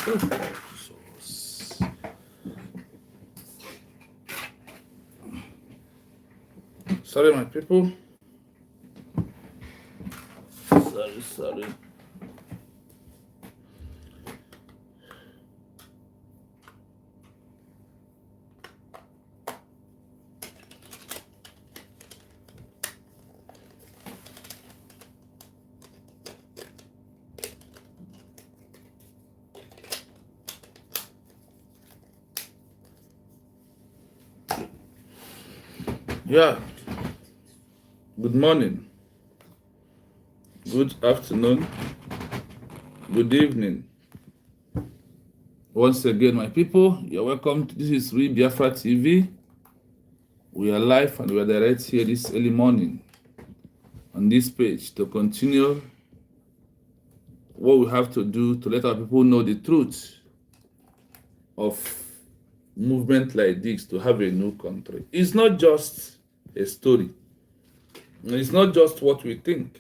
Sorry, my people. Sorry. Yeah. Good morning. Good afternoon. Good evening. Once again, my people, you're welcome. This is Real Biafra TV. We are live and we are direct here this early morning on this page to continue what we have to do to let our people know the truth of movement like this to have a new country. It's not just a story. It's not just what we think.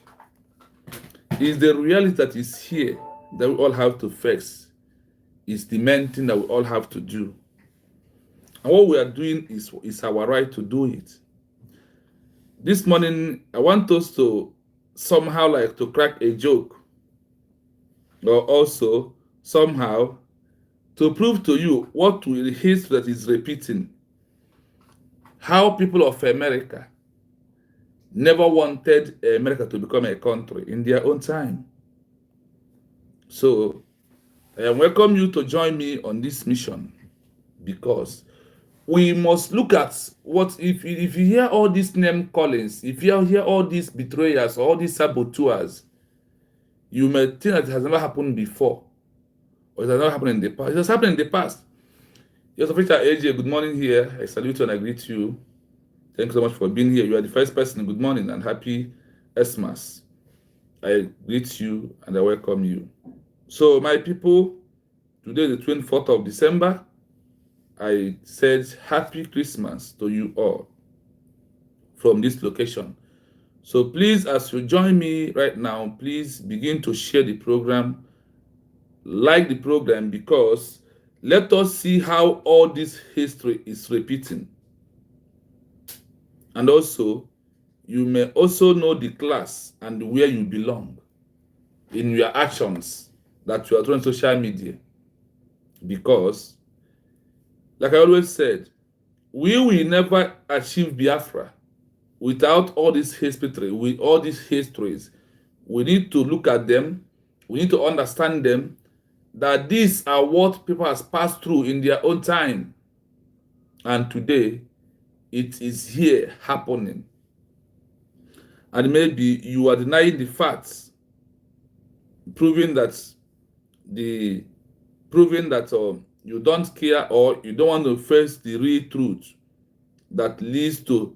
It's the reality that is here that we all have to face. It's the main thing that we all have to do. And what we are doing is our right to do it. This morning, I want us to somehow like to crack a joke, or also somehow to prove to you what will history that is repeating. How people of America never wanted America to become a country in their own time. So I welcome you to join me on this mission, because we must look at what if you hear all these name callings, if you hear all these betrayers, all these saboteurs, you may think that it has never happened before, or it has never happened in the past. It has happened in the past. Yes, Officer AJ, good morning here. I salute you and I greet you. Thank you so much for being here. You are the first person. Good morning and happy Xmas. I greet you and I welcome you. So, my people, today the 24th of December, I said Happy Christmas to you all from this location. So please, as you join me right now, please begin to share the program, like the program, because let us see how all this history is repeating. And also, you may also know the class and where you belong in your actions that you are doing on social media. Because, like I always said, we will never achieve Biafra without all this history, with all these histories. We need to look at them. We need to understand them, that these are what people has passed through in their own time. And today, it is here happening. And maybe you are denying the facts, proving that you don't care, or you don't want to face the real truth that leads to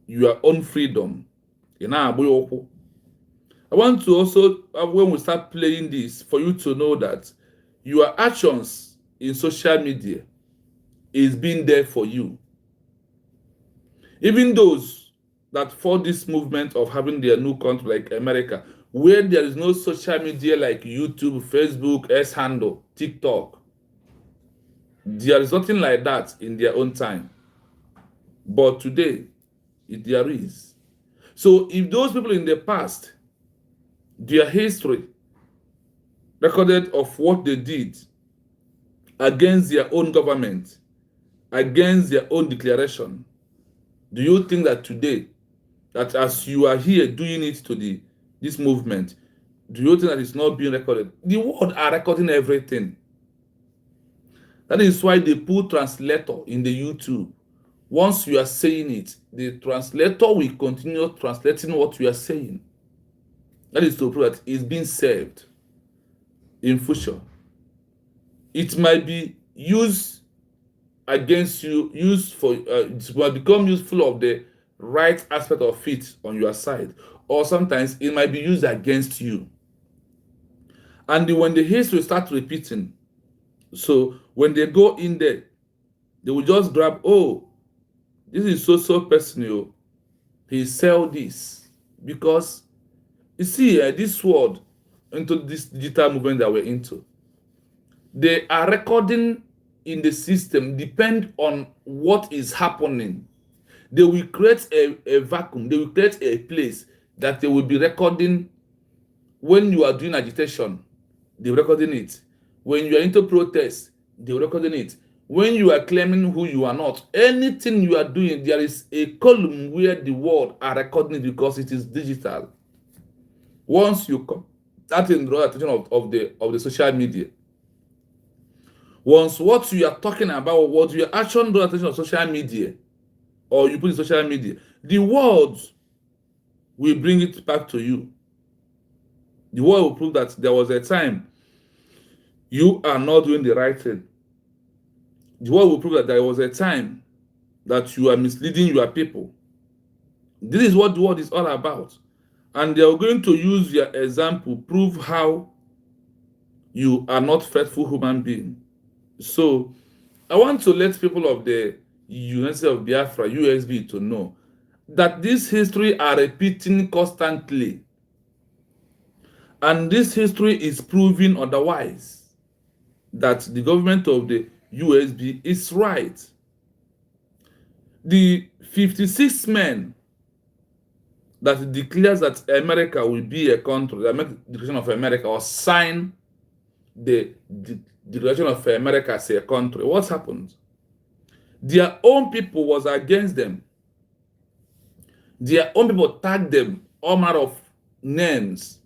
your own freedom. I want to also, when we start playing this, for you to know that your actions in social media is being there for you. Even those that fought this movement of having their new country like America, where there is no social media like YouTube, Facebook, S-handle, TikTok, there is nothing like that in their own time. But today, there is. So if those people in the past, their history recorded of what they did against their own government, against their own declaration, do you think that today, that as you are here doing it to this movement, do you think that it's not being recorded? The world are recording everything. That is why they put translator in the YouTube. Once you are saying it, the translator will continue translating what you are saying. That is to prove that it's being saved in future. It might be used against you, it will become useful of the right aspect of it on your side, or sometimes it might be used against you. And when the history starts repeating, so when they go in there, they will just grab, oh, this is so personal. He sell this because you see this world into this digital movement that we're into. They are recording in the system depend on what is happening. They will create a vacuum. They will create a place that they will be recording. When you are doing agitation, they're recording it. When you are into protest, they're recording it. When you are claiming who you are not, anything you are doing, there is a column where the world are recording it because it is digital. Once you come, that is draw attention of the social media. Once what you are talking about, what your action draw attention of social media, or you put in social media, the world will bring it back to you. The world will prove that there was a time you are not doing the right thing. The world will prove that there was a time that you are misleading your people. This is what the world is all about. And they are going to use your example, prove how you are not faithful human being. So I want to let people of the University of Biafra, USB, to know that this history are repeating constantly. And this history is proving otherwise, that the government of the USB is right. The 56 men that declares that America will be a country, the Declaration of America, or sign the Declaration of America as a country, what happened? Their own people was against them. Their own people tagged them all manner of names.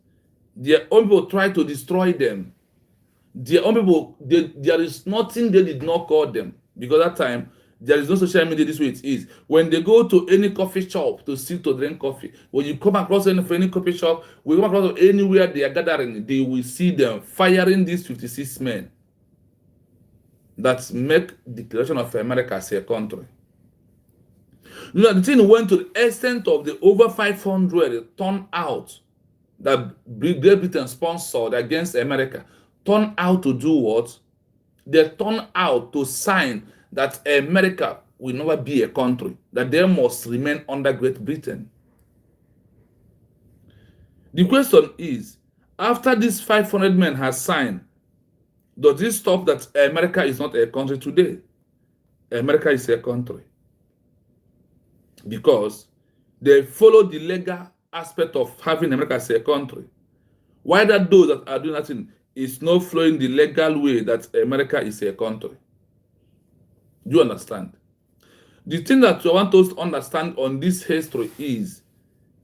Their own people tried to destroy them. Their own people, there is nothing they did not call them, because that time there is no social media this way it is. When they go to any coffee shop to sit to drink coffee, when you come across any coffee shop, we come across anywhere they are gathering, they will see them firing these 56 men that make Declaration of America as a country. You know, the thing went to the extent of the over 500 turn out that Great Britain sponsored against America. Turn out to do what? They turn out to sign that America will never be a country, that they must remain under Great Britain. The question is, after these 500 men has signed, does this stop that America is not a country today? America is a country. Because they follow the legal aspect of having America as a country. Why that those that are doing nothing is not flowing the legal way that America is a country? Do you understand? The thing that I want us to understand on this history is,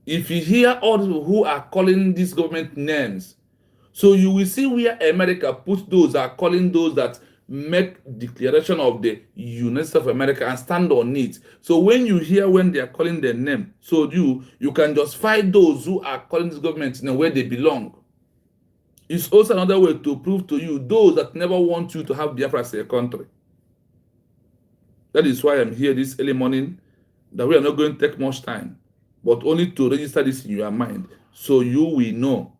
if you hear all the people who are calling these government names, so you will see where America put those are calling those that make declaration of the United States of America and stand on it. So when you hear when they are calling their name, so you can just find those who are calling this government in where they belong. It's also another way to prove to you those that never want you to have Biafra as a country. That is why I'm here this early morning, that we are not going to take much time, but only to register this in your mind, so you will know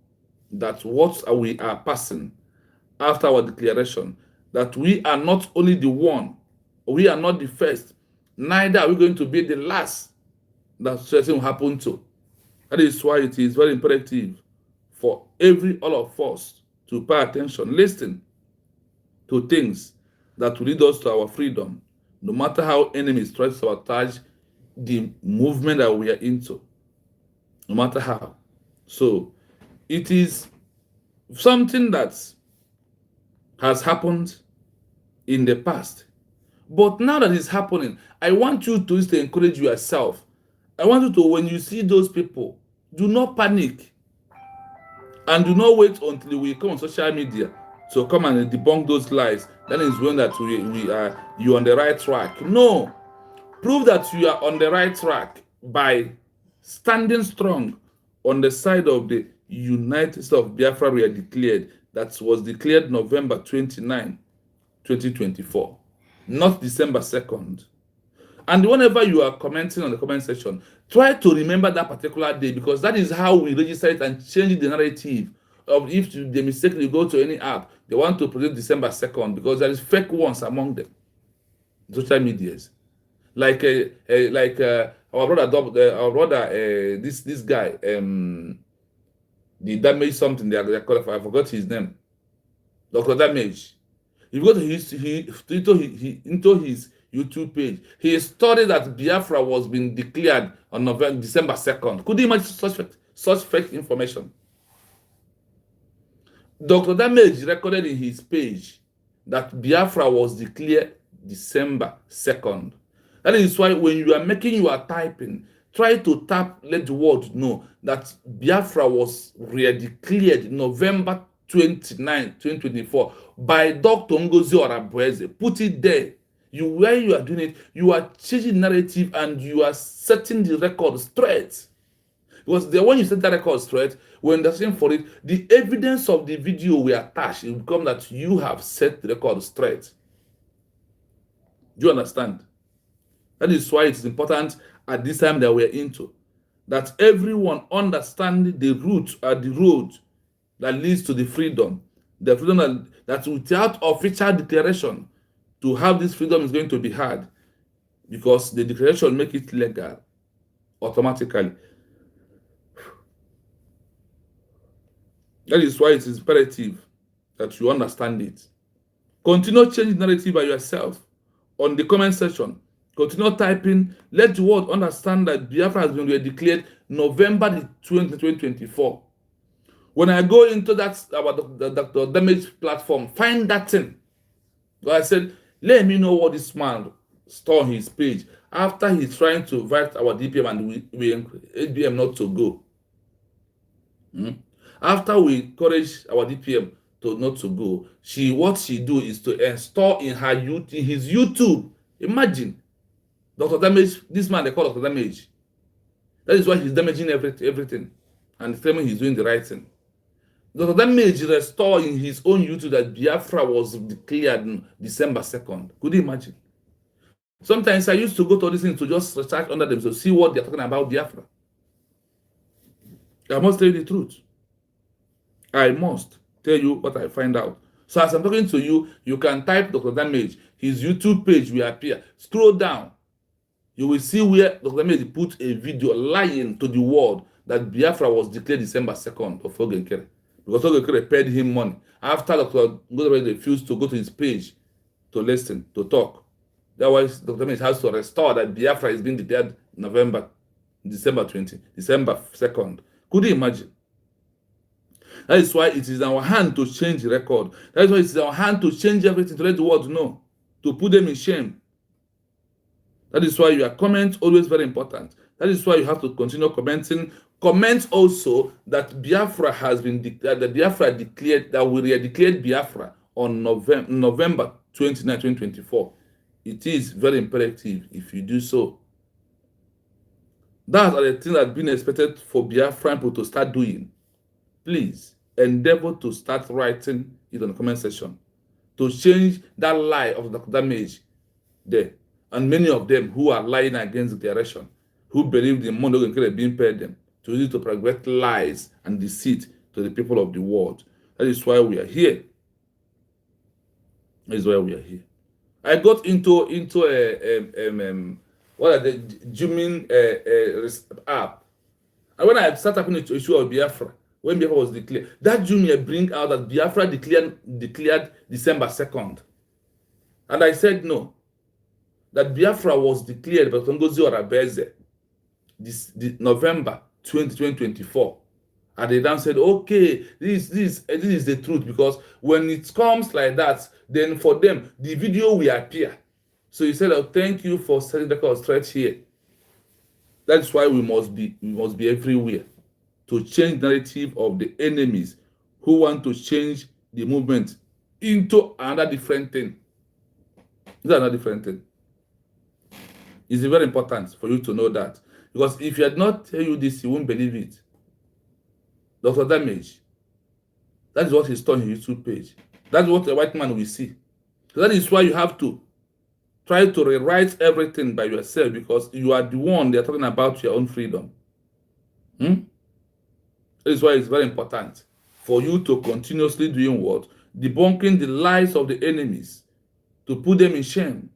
that what we are passing after our declaration, that we are not only the one, we are not the first, neither are we going to be the last that something will happen to. That is why it is very imperative for all of us to pay attention, listen to things that will lead us to our freedom, no matter how enemies try to sabotage the movement that we are into, no matter how. So it is something that has happened in the past. But now that it's happening, I want you to encourage yourself. I want you to, when you see those people, do not panic. And do not wait until we come on social media to come and debunk those lies. That is when that you're on the right track. No. Prove that you are on the right track by standing strong on the side of the United States of Biafra we are declared. That was declared November 29, 2024. Not December 2nd. And whenever you are commenting on the comment section, try to remember that particular day, because that is how we register it and change the narrative of if they mistakenly go to any app, they want to present December 2nd, because there is fake ones among them. Social medias. Like our brother, this guy, the Damage something, they call it, I forgot his name. Dr. Damage. If you go to into his YouTube page, he studied that Biafra was being declared on December 2nd. Could you imagine such fake information? Dr. Damage recorded in his page that Biafra was declared December 2nd. That is why when you are making your typing, try to let the world know that Biafra was re-declared November 29, 2024 by Dr. Ngozi Orabueze. Put it there. Where you are doing it, you are changing narrative and you are setting the record straight. Because when you set that record straight, when they're saying for it, the evidence of the video we attach, it will become that you have set the record straight. Do you understand? That is why it's important at this time that we're into, that everyone understand the route or the road that leads to the freedom that without official declaration, to have this freedom is going to be hard, because the declaration make it legal automatically. That is why it is imperative that you understand it. Continue changing narrative by yourself on the comment section. Continue typing. Let the world understand that Biafra has been declared November the 2024. When I go into that about the Dr. Damage platform, find that thing. So I said, let me know what this man store on his page after he's trying to invite our DPM and we HBM not to go. After we encourage our DPM not to go, what she do is to install in his YouTube. Imagine, Dr. Damage, this man they call Dr. Damage. That is why he's damaging everything and claiming he's doing the right thing. Dr. Damage restored in his own YouTube that Biafra was declared December 2nd. Could you imagine? Sometimes I used to go to these things to just research under them to see what they're talking about Biafra. I must tell you the truth. I must tell you what I find out. So as I'm talking to you, you can type Dr. Damage. His YouTube page will appear. Scroll down. You will see where Dr. Damage put a video lying to the world that Biafra was declared December 2nd of Ogenkere. Because Ogenkere paid him money. After Dr. Damage refused to go to his page to listen, to talk. Otherwise, Dr. Damage has to restore that Biafra is being declared December 2nd. Could you imagine? That is why it is in our hand to change the record. That is why it is in our hand to change everything, to let the world know, to put them in shame. That is why your comment always very important. That is why you have to continue commenting. Comment also that Biafra has been declared, that Biafra declared, that we declared Biafra on November 29, 2024. It is very imperative if you do so. That are the things that have been expected for Biafran people to start doing. Please endeavor to start writing it on the comment section to change that lie of Dr. Damage there. And many of them who are lying against the declaration, who believe the money being paid them, to use it to propagate lies and deceit to the people of the world. That is why we are here. That is why we are here. I got into what are the Jumin app, and when I started talking to issue of Biafra, when Biafra was declared, that Jumia bring out that Biafra declared December 2nd, and I said no, that Biafra was declared by Ngozi Orabueze this November 2024. And they then said, okay, this is the truth, because when it comes like that, then for them, the video will appear. So he said, oh, thank you for setting the record straight here. That's why we must be everywhere to change the narrative of the enemies who want to change the movement into another different thing. It's another different thing. It's very important for you to know that. Because if you had not tell you this, you won't believe it. Dr. Damage, that is what he's on his YouTube page. That's what a white man will see. So that is why you have to try to rewrite everything by yourself, because you are the one they're talking about your own freedom. That is why it's very important for you to continuously doing what? Debunking the lies of the enemies, to put them in shame.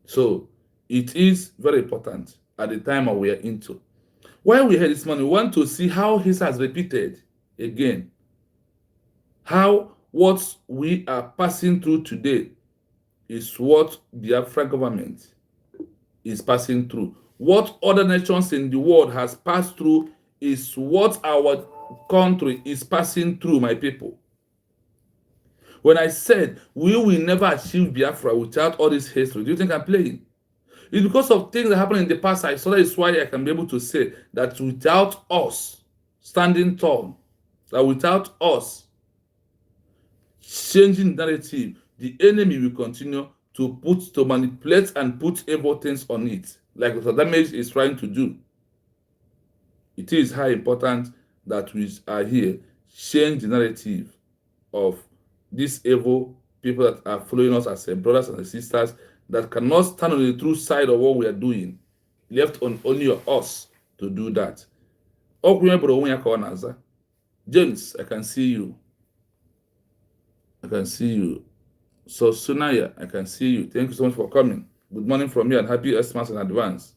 So it is very important at the time that we are into. While we heard this morning, we want to see how he has repeated again. how what we are passing through today is what the Biafra government is passing through. What other nations in the world has passed through is what our country is passing through, my people. When I said we will never achieve Biafra without all this history, do you think I'm playing? It's because of things that happened in the past. I saw that is why I can be able to say that without us standing tall, that without us changing the narrative, the enemy will continue to manipulate and put evil things on it, like the damage is trying to do. It is high important that we are here, change the narrative of these evil people that are following us as brothers and sisters that cannot stand on the true side of what we are doing, left on only us to do that. James, I can see you. I can see you. So Sunaya, I can see you. Thank you so much for coming. Good morning from me and happy Christmas in advance.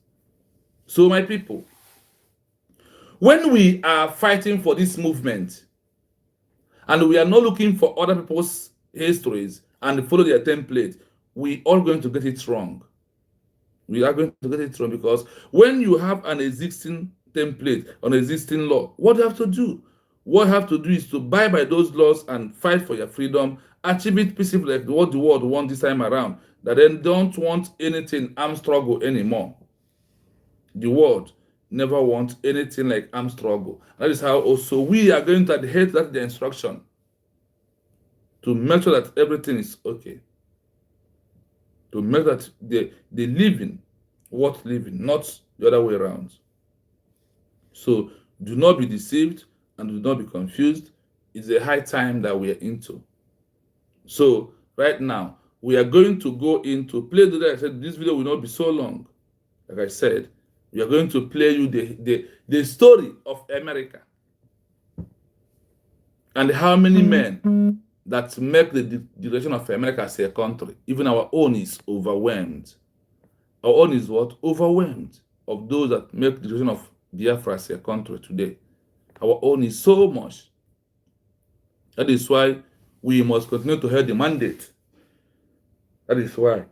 So my people, when we are fighting for this movement and we are not looking for other people's histories and follow their template, we are going to get it wrong. We are going to get it wrong because when you have an existing template, an existing law, what you have to do? What you have to do is to abide by those laws and fight for your freedom, achieve it peacefully, like what the world wants this time around, that then don't want anything armed struggle anymore. The world never wants anything like armed struggle. That is how also we are going to adhere to that the instruction to make sure that everything is okay. To make that the living worth living, not the other way around. So do not be deceived and do not be confused. It's a high time that we are into. So right now, we are going to go into play today. I said this video will not be so long. Like I said, we are going to play you the story of America and how many men that make the direction of America as a country. Even our own is overwhelmed. Our own is what? Overwhelmed of those that make the direction of Biafra as a country today. Our own is so much. That is why we must continue to hold the mandate. That is why.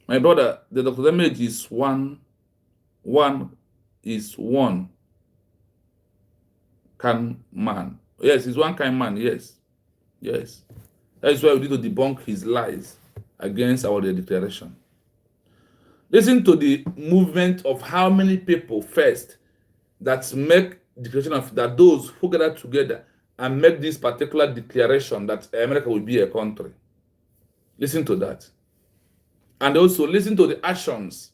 My brother, the Dr. Damage is one kind man. Yes, he's one kind man, yes. Yes. That is why we need to debunk his lies against our declaration. Listen to the movement of how many people first that make declaration of that those who gather together and make this particular declaration that America will be a country. Listen to that. And also listen to the actions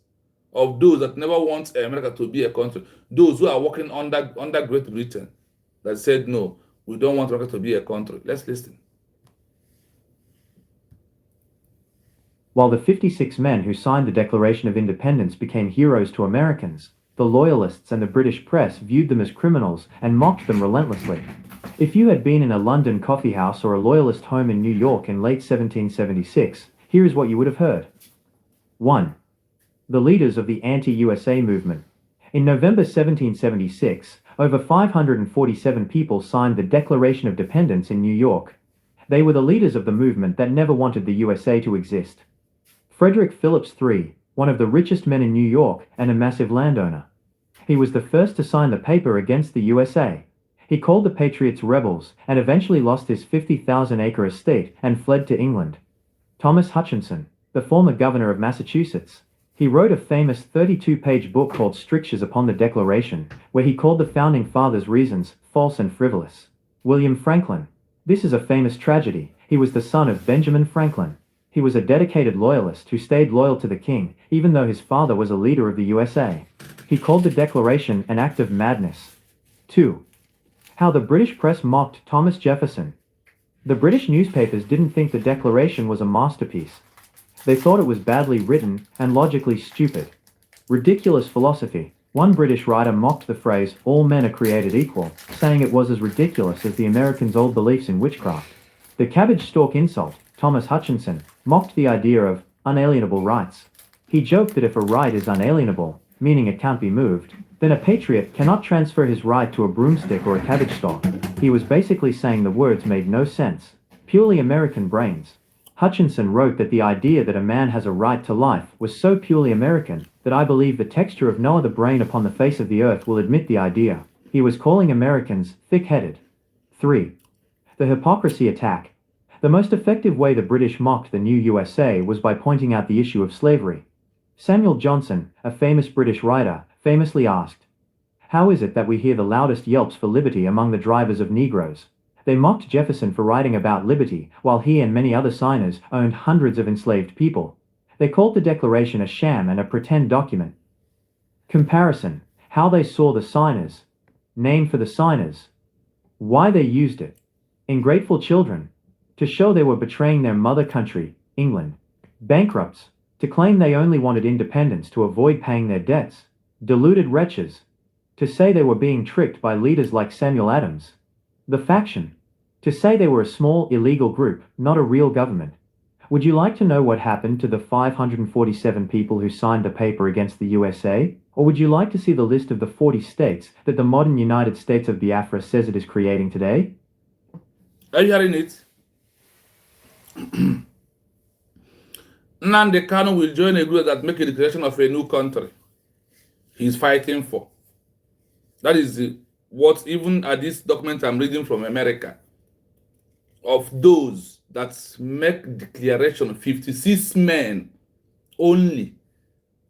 of those that never want America to be a country. Those who are working under Great Britain that said, no, we don't want America to be a country. Let's listen. While the 56 men who signed the Declaration of Independence became heroes to Americans, the Loyalists and the British press viewed them as criminals and mocked them relentlessly. If you had been in a London coffeehouse or a Loyalist home in New York in late 1776, here is what you would have heard. 1. The leaders of the anti-USA movement. In November 1776, over 547 people signed the Declaration of Independence in New York. They were the leaders of the movement that never wanted the USA to exist. Frederick Phillips III, one of the richest men in New York and a massive landowner. He was the first to sign the paper against the USA. He called the Patriots rebels and eventually lost his 50,000-acre estate and fled to England. Thomas Hutchinson, the former governor of Massachusetts. He wrote a famous 32-page book called Strictures Upon the Declaration, where he called the Founding Fathers' reasons false and frivolous. William Franklin. This is a famous tragedy. He was the son of Benjamin Franklin. He was a dedicated loyalist who stayed loyal to the king, even though his father was a leader of the USA. He called the Declaration an act of madness. 2. How the British press mocked Thomas Jefferson. The British newspapers didn't think the Declaration was a masterpiece. They thought it was badly written and logically stupid. Ridiculous philosophy. One British writer mocked the phrase, all men are created equal, saying it was as ridiculous as the Americans' old beliefs in witchcraft. The cabbage stalk insult, Thomas Hutchinson, mocked the idea of unalienable rights. He joked that if a right is unalienable, meaning it can't be moved, Then a patriot cannot transfer his right to a broomstick or a cabbage stalk. He was basically saying the words made no sense. Purely American brains. Hutchinson wrote that the idea that a man has a right to life was so purely American that I believe the texture of no other brain upon the face of the earth will admit the idea. He was calling Americans thick-headed. 3. The hypocrisy attack. The most effective way the British mocked the new USA was by pointing out the issue of slavery. Samuel Johnson, a famous British writer, famously asked, "How is it that we hear the loudest yelps for liberty among the drivers of Negroes?" They mocked Jefferson for writing about liberty, while he and many other signers owned hundreds of enslaved people. They called the Declaration a sham and a pretend document. Comparison. How they saw the signers. Name for the signers. Why they used it. Ungrateful children. To show they were betraying their mother country, England. Bankrupts. To claim they only wanted independence to avoid paying their debts. Deluded wretches. To say they were being tricked by leaders like Samuel Adams. The faction. To say they were a small, illegal group, not a real government. Would you like to know what happened to the 547 people who signed the paper against the USA? Or would you like to see the list of the 40 states that the modern United States of Biafra says it is creating today? Are you hearing it? Nnamdi Kanu will join a group that make a declaration of a new country he's fighting for. That is what even at this document I'm reading from America, of those that make declaration, 56 men only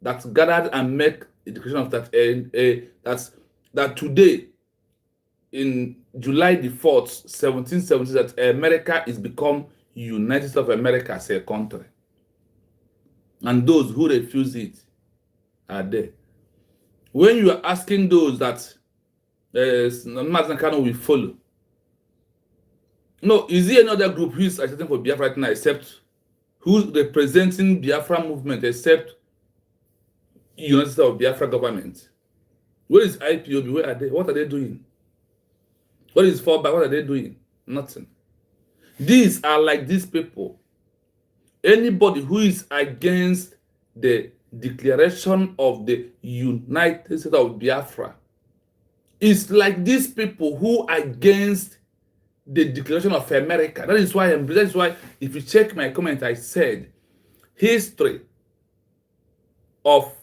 that gathered and make a declaration of that, that today, in July the 4th, 1770, that America is become United States of America as a country. And those who refuse it are there. When you are asking those that Nnamdi Kanu will follow, no, is there another group who is agitating for Biafra right now except who's representing Biafra movement except United States of Biafra government? Where is IPOB? Where are they? What are they doing? What is fallback? What are they doing? Nothing. These are like these people. Anybody who is against the declaration of the United States of Biafra is like these people who are against the Declaration of America. That is why if you check my comment, I said history of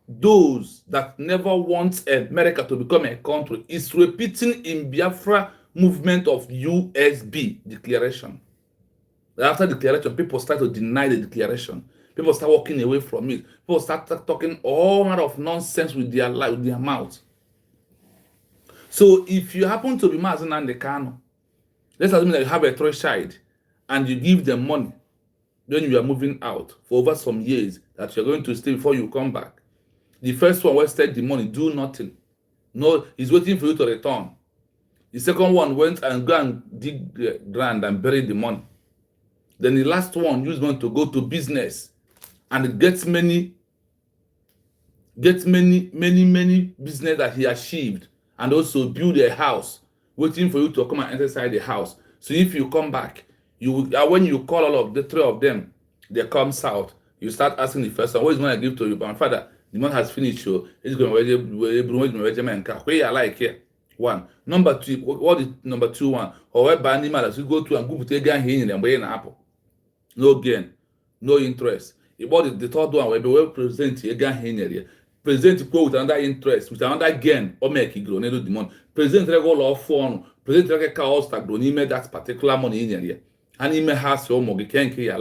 those that never want America to become a country is repeating in Biafra movement of USB declaration. After declaration, people start to deny the declaration. People start walking away from it. People start talking all manner of nonsense with their life, with their mouth. So if you happen to be Mazi Nnamdi Kanu, let's assume that you have a threshold and you give them money, then you are moving out for over some years that you're going to stay before you come back. The first one wasted the money, do nothing. No, he's waiting for you to return. The second one went and go and dig the ground and bury the money. Then the last one used money to go to business and gets many business that he achieved, and also build a house waiting for you to come and enter inside the house. So if you come back, when you call all of the three of them, they come south. You start asking the first one, what is money I give to you? But my father, the money has finished. So it's going to where I like here. One. Number two, what is number two one? However, animals you go to and go to again here and buy an apple. No gain, no interest. About the third one, we present again here. Present quote with another interest, with another gain, or make it grow, no the money. Present regular phone, present regular cost that grow, email that particular money in here. And email has your mortgage, can't you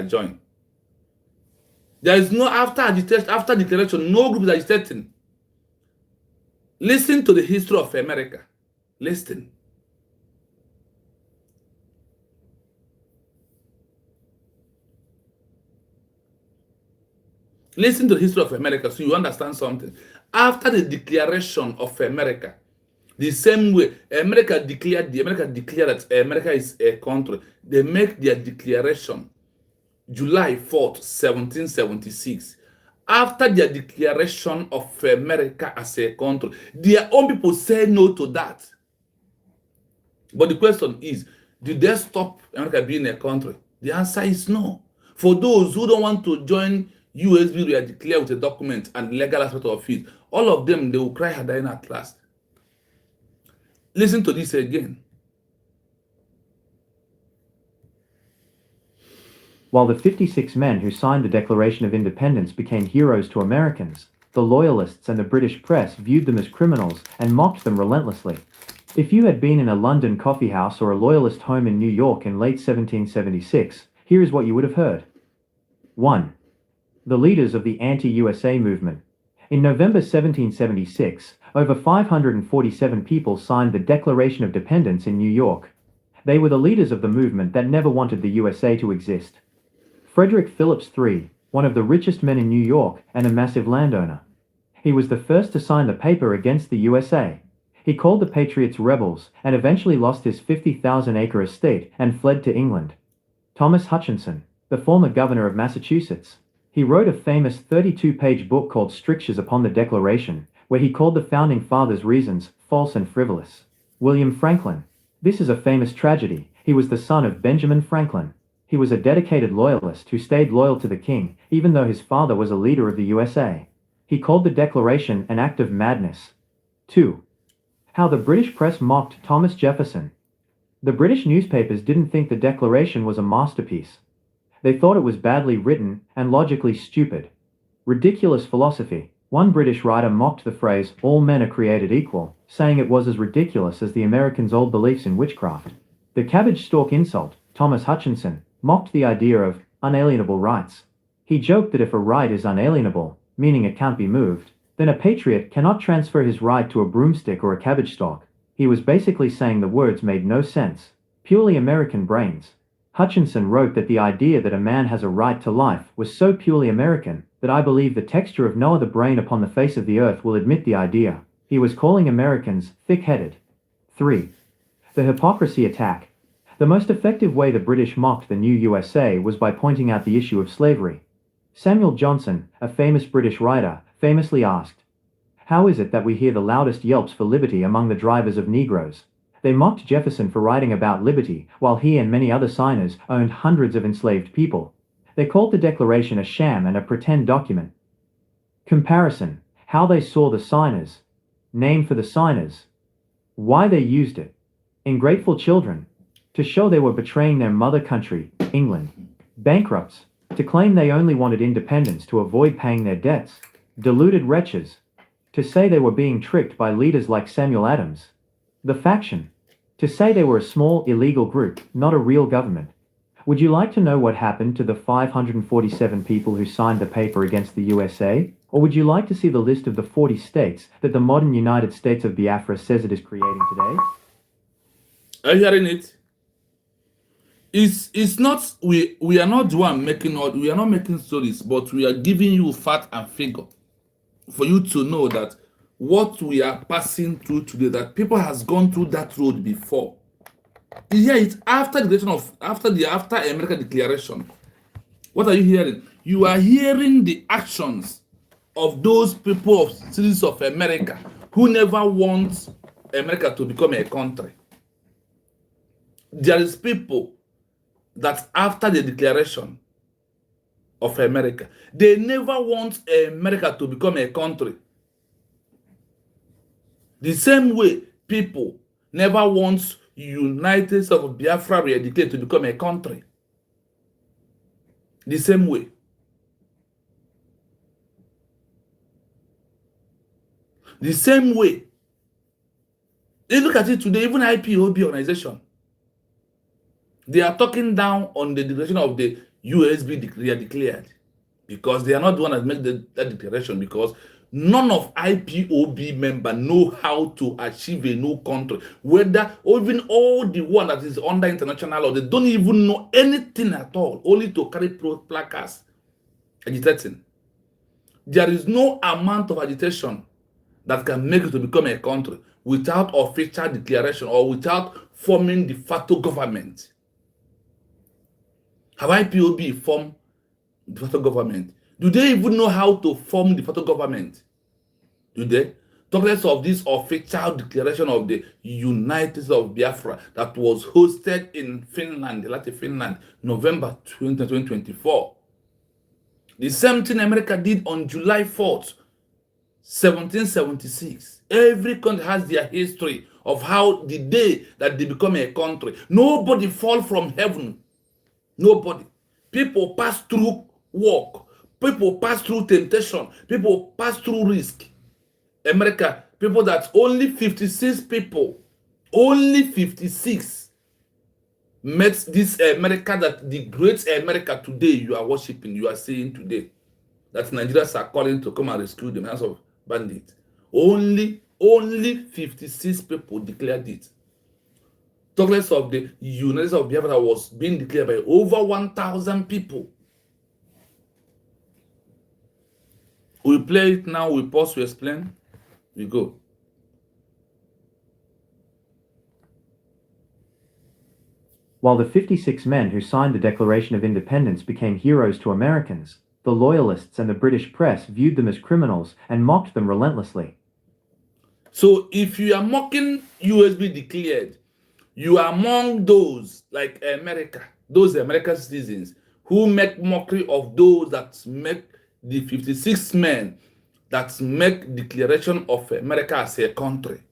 join. There is no after declaration, no group is agitating. Listen to the history of America. Listen. Listen to the history of America so you understand something. After the declaration of America, the same way America declared that America is a country, they make their declaration July 4th, 1776. After their declaration of America as a country, their own people say no to that. But the question is, did they stop America being a country? The answer is no. For those who don't want to join USB were declared with a document and legal aspect of it, all of them, they will cry dying at last. Listen to this again. While the 56 men who signed the Declaration of Independence became heroes to Americans, the Loyalists and the British press viewed them as criminals and mocked them relentlessly. If you had been in a London coffeehouse or a Loyalist home in New York in late 1776, here is what you would have heard. 1. The leaders of the anti-USA movement. In November 1776, over 547 people signed the Declaration of Independence in New York. They were the leaders of the movement that never wanted the USA to exist. Frederick Phillips III, one of the richest men in New York and a massive landowner. He was the first to sign the paper against the USA. He called the Patriots rebels and eventually lost his 50,000-acre estate and fled to England. Thomas Hutchinson, the former governor of Massachusetts. He wrote a famous 32-page book called Strictures upon the Declaration, where he called the Founding Fathers' reasons false and frivolous. William Franklin. This is a famous tragedy. He was the son of Benjamin Franklin. He was a dedicated loyalist who stayed loyal to the king, even though his father was a leader of the USA. He called the Declaration an act of madness. 2. How the British press mocked Thomas Jefferson. The British newspapers didn't think the Declaration was a masterpiece. They thought it was badly written and logically stupid. Ridiculous philosophy. One British writer mocked the phrase, "all men are created equal," saying it was as ridiculous as the Americans' old beliefs in witchcraft. The cabbage stalk insult, Thomas Hutchinson, mocked the idea of unalienable rights. He joked that if a right is unalienable, meaning it can't be moved, then a patriot cannot transfer his right to a broomstick or a cabbage stalk. He was basically saying the words made no sense. Purely American brains. Hutchinson wrote that the idea that a man has a right to life was so purely American that I believe the texture of no other brain upon the face of the earth will admit the idea. He was calling Americans thick-headed. 3. The hypocrisy attack. The most effective way the British mocked the new USA was by pointing out the issue of slavery. Samuel Johnson, a famous British writer, famously asked, "How is it that we hear the loudest yelps for liberty among the drivers of Negroes?" They mocked Jefferson for writing about liberty, while he and many other signers owned hundreds of enslaved people. They called the Declaration a sham and a pretend document. Comparison. How they saw the signers. Name for the signers. Why they used it. Ungrateful children. To show they were betraying their mother country, England. Bankrupts. To claim they only wanted independence to avoid paying their debts. Deluded wretches. To say they were being tricked by leaders like Samuel Adams. The faction. To say they were a small, illegal group, not a real government. Would you like to know what happened to the 547 people who signed the paper against the USA? Or would you like to see the list of the 40 states that the modern United States of Biafra says it is creating today? Are you hearing it? It's not, we are not the one making, we are not making stories, but we are giving you fact and figure for you to know that what we are passing through today, that people has gone through that road before. Yeah, it's after the after American Declaration. What are you hearing? You are hearing the actions of those people of citizens of America who never want America to become a country. There is people that after the Declaration of America, they never want America to become a country. The same way people never want United States of Biafra declared to become a country. The same way. The same way. You look at it today, even IPOB organization, they are talking down on the declaration of the USB declared because they are not the one that made that declaration, because none of IPOB members know how to achieve a new country, whether even all the one that is under international law, they don't even know anything at all, only to carry placards agitating. There is no amount of agitation that can make it to become a country without official declaration or without forming de facto government. Have IPOB formed de facto government? Do they even know how to form de facto government? Do they? Talk less of this official declaration of the United States of Biafra that was hosted in Finland, Finland, November 2024. The same thing America did on July 4th, 1776. Every country has their history of how the day that they become a country. Nobody fall from heaven. Nobody. People pass through work. People pass through temptation. People pass through risk. America, people that only 56 people, only 56 met this America, that the great America today you are worshiping, you are seeing today, that Nigerians are calling to come and rescue them hands of bandits. Only 56 people declared it. Talk less of the United States of Biafra was being declared by over 1,000 people. We play it now, we pause to explain. We go. While the 56 men who signed the Declaration of Independence became heroes to Americans, the Loyalists and the British press viewed them as criminals and mocked them relentlessly. So if you are mocking USB declared, you are among those like America, those American citizens who make mockery of those that make the 56 men that make declaration of America as a country.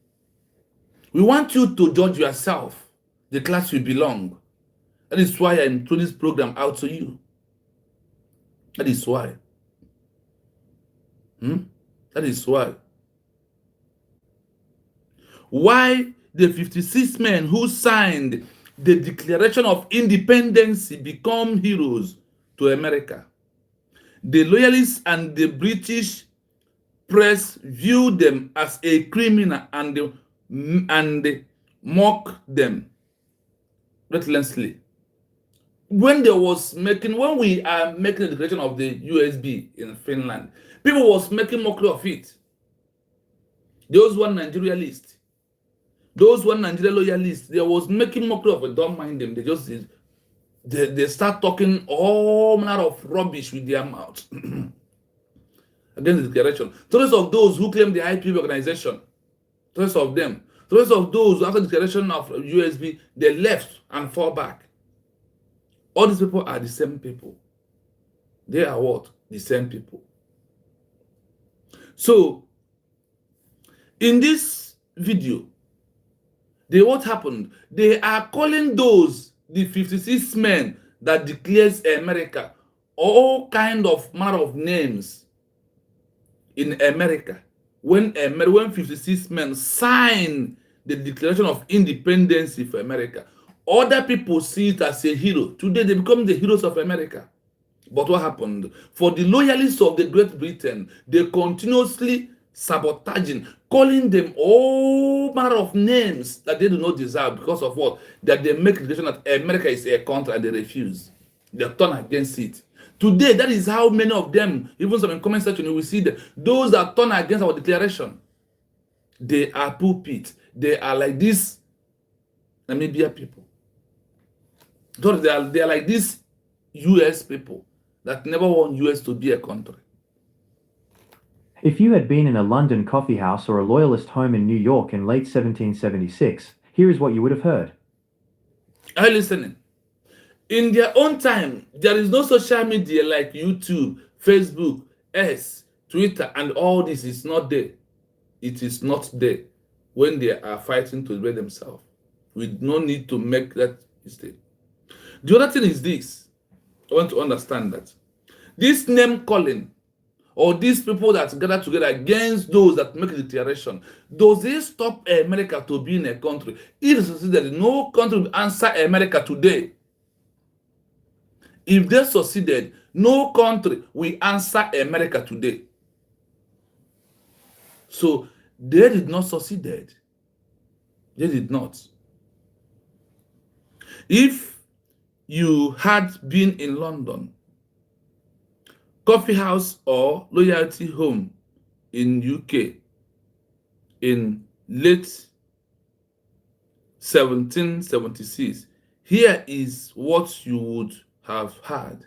We want you to judge yourself, the class you belong. That is why I threw this program out to you. That is why. That is why. Why the 56 men who signed the Declaration of Independence become heroes to America. The Loyalists and the British press view them as a criminal and mock them relentlessly. When we are making the declaration of the USB in Finland, people was making mockery of it. Those one Nigeria list, those one Nigeria loyalists, they was making mockery of it. Don't mind them. They start talking all manner of rubbish with their mouth against the declaration. Those of those who claim the IPB organization, those of them, those of those after the declaration of USB, they left and fall back. All these people are the same people. They are what? The same people. So, in this video, what happened? They are calling those, the 56 men that declares America, all kind of manner of names in America. When 56 men sign the Declaration of Independence for America, other people see it as a hero. Today they become the heroes of America. But what happened? For the loyalists of the Great Britain, they continuously sabotaging, calling them all manner of names that they do not deserve because of what? That they make the decision that America is a country and they refuse. They turn against it. Today, that is how many of them, even some in comment section, you will see that those that turn against our declaration, they are pulpit. They are like this Namibia people. They are like these US people that never want US to be a country. If you had been in a London coffee house or a loyalist home in New York in late 1776, here is what you would have heard. Are you listening? In their own time, there is no social media like YouTube, Facebook, X, Twitter, and all this is not there. It is not there when they are fighting to liberate themselves. We no need to make that mistake. The other thing is this. I want to understand that. This name calling, or these people that gather together against those that make the declaration, does it stop America to being a country? It is succeeded. No country will answer America today. If they succeeded, no country will answer America today. So they did not succeed. They did not. If you had been in London, coffee house or loyalty home in UK in late 1776, here is what you would have had.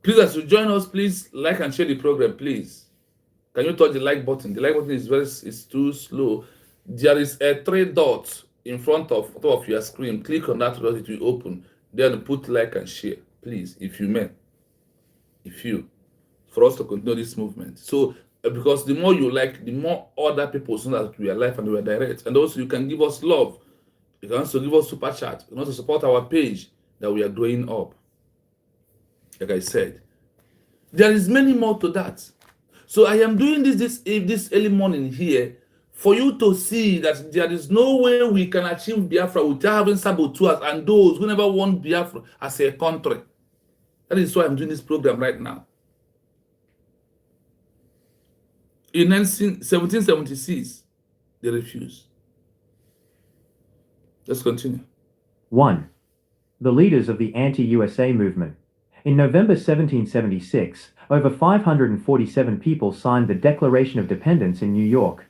Please, as you join us, please like and share the program, please. Can you touch the like button? The like button is too slow. There is a 3 dots in front of top of your screen. Click on that dot, it will open. Then put like and share, please, if you may. few, for us to continue this movement. So, because the more you like, the more other people know that we are live and we are direct. And also, you can give us love. You can also give us super chat. You can also support our page that we are growing up. Like I said, there is many more to that. So I am doing this early morning here for you to see that there is no way we can achieve Biafra without having saboteurs and those who never want Biafra as a country. That is why I'm doing this program right now. In 1776, they refused. Let's continue. 1. The leaders of the anti-USA movement. In November 1776, over 547 people signed the Declaration of Independence in New York.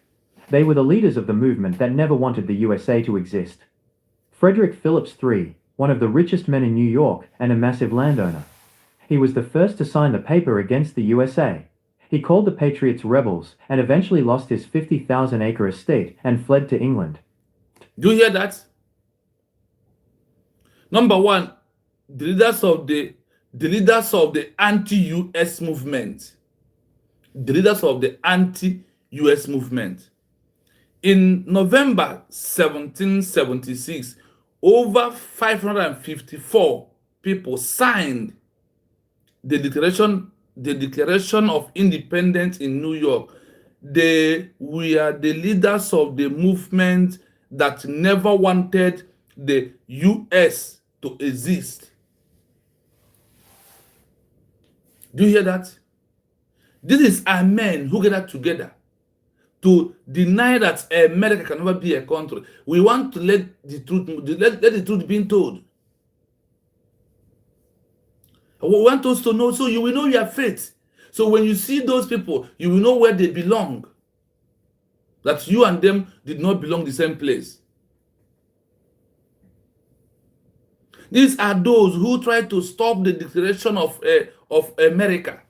They were the leaders of the movement that never wanted the USA to exist. Frederick Phillips III, one of the richest men in New York and a massive landowner. He was the first to sign the paper against the USA. He called the Patriots rebels and eventually lost his 50,000-acre estate and fled to England. Do you hear that? Number one, the leaders of the anti-US movement. The leaders of the anti-US movement. In November 1776, over 554 people signed the Declaration of Independence in New York. They were the leaders of the movement that never wanted the US to exist. Do you hear that? This is our men who gathered together to deny that America can never be a country. We want to let the truth be told. We want us to know, so you will know your faith. So when you see those people, you will know where they belong. That you and them did not belong the same place. These are those who try to stop the declaration of America.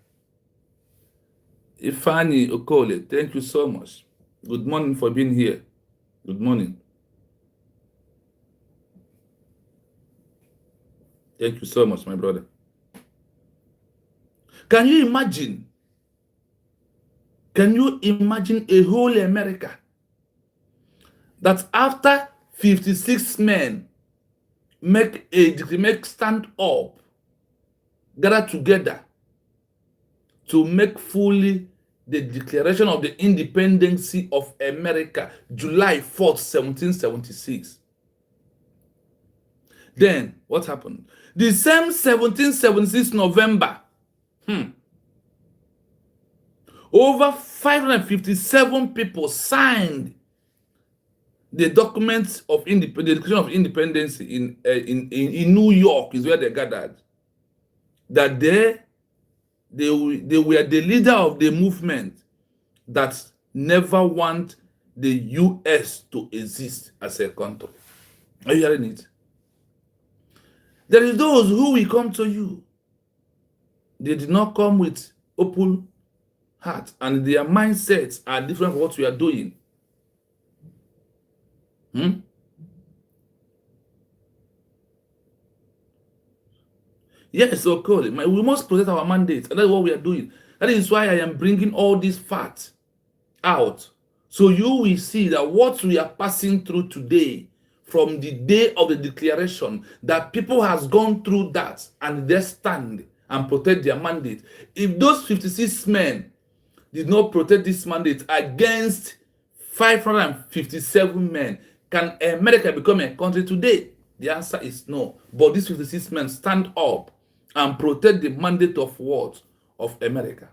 Ifani Okole, thank you so much. Good morning for being here. Good morning. Thank you so much, my brother. Can you imagine? Can you imagine a whole America that after 56 men make stand up, gather together to make fully the Declaration of the Independence of America, July 4th, 1776. Then, what happened? The same 1776 November, over 557 people signed the documents of the Declaration of Independence in New York, is where they gathered. That they were the leader of the movement that never want the US to exist as a country. Are you hearing it? There is those who will come to you. They did not come with open heart, and their mindsets are different from what we are doing. Yes, okay. We must protect our mandate, and that's what we are doing. That is why I am bringing all these facts out, so you will see that what we are passing through today, from the day of the declaration, that people has gone through that, and they stand and protect their mandate. If those 56 men did not protect this mandate against 557 men, can America become a country today? The answer is no. But these 56 men stand up and protect the mandate of what? Of America.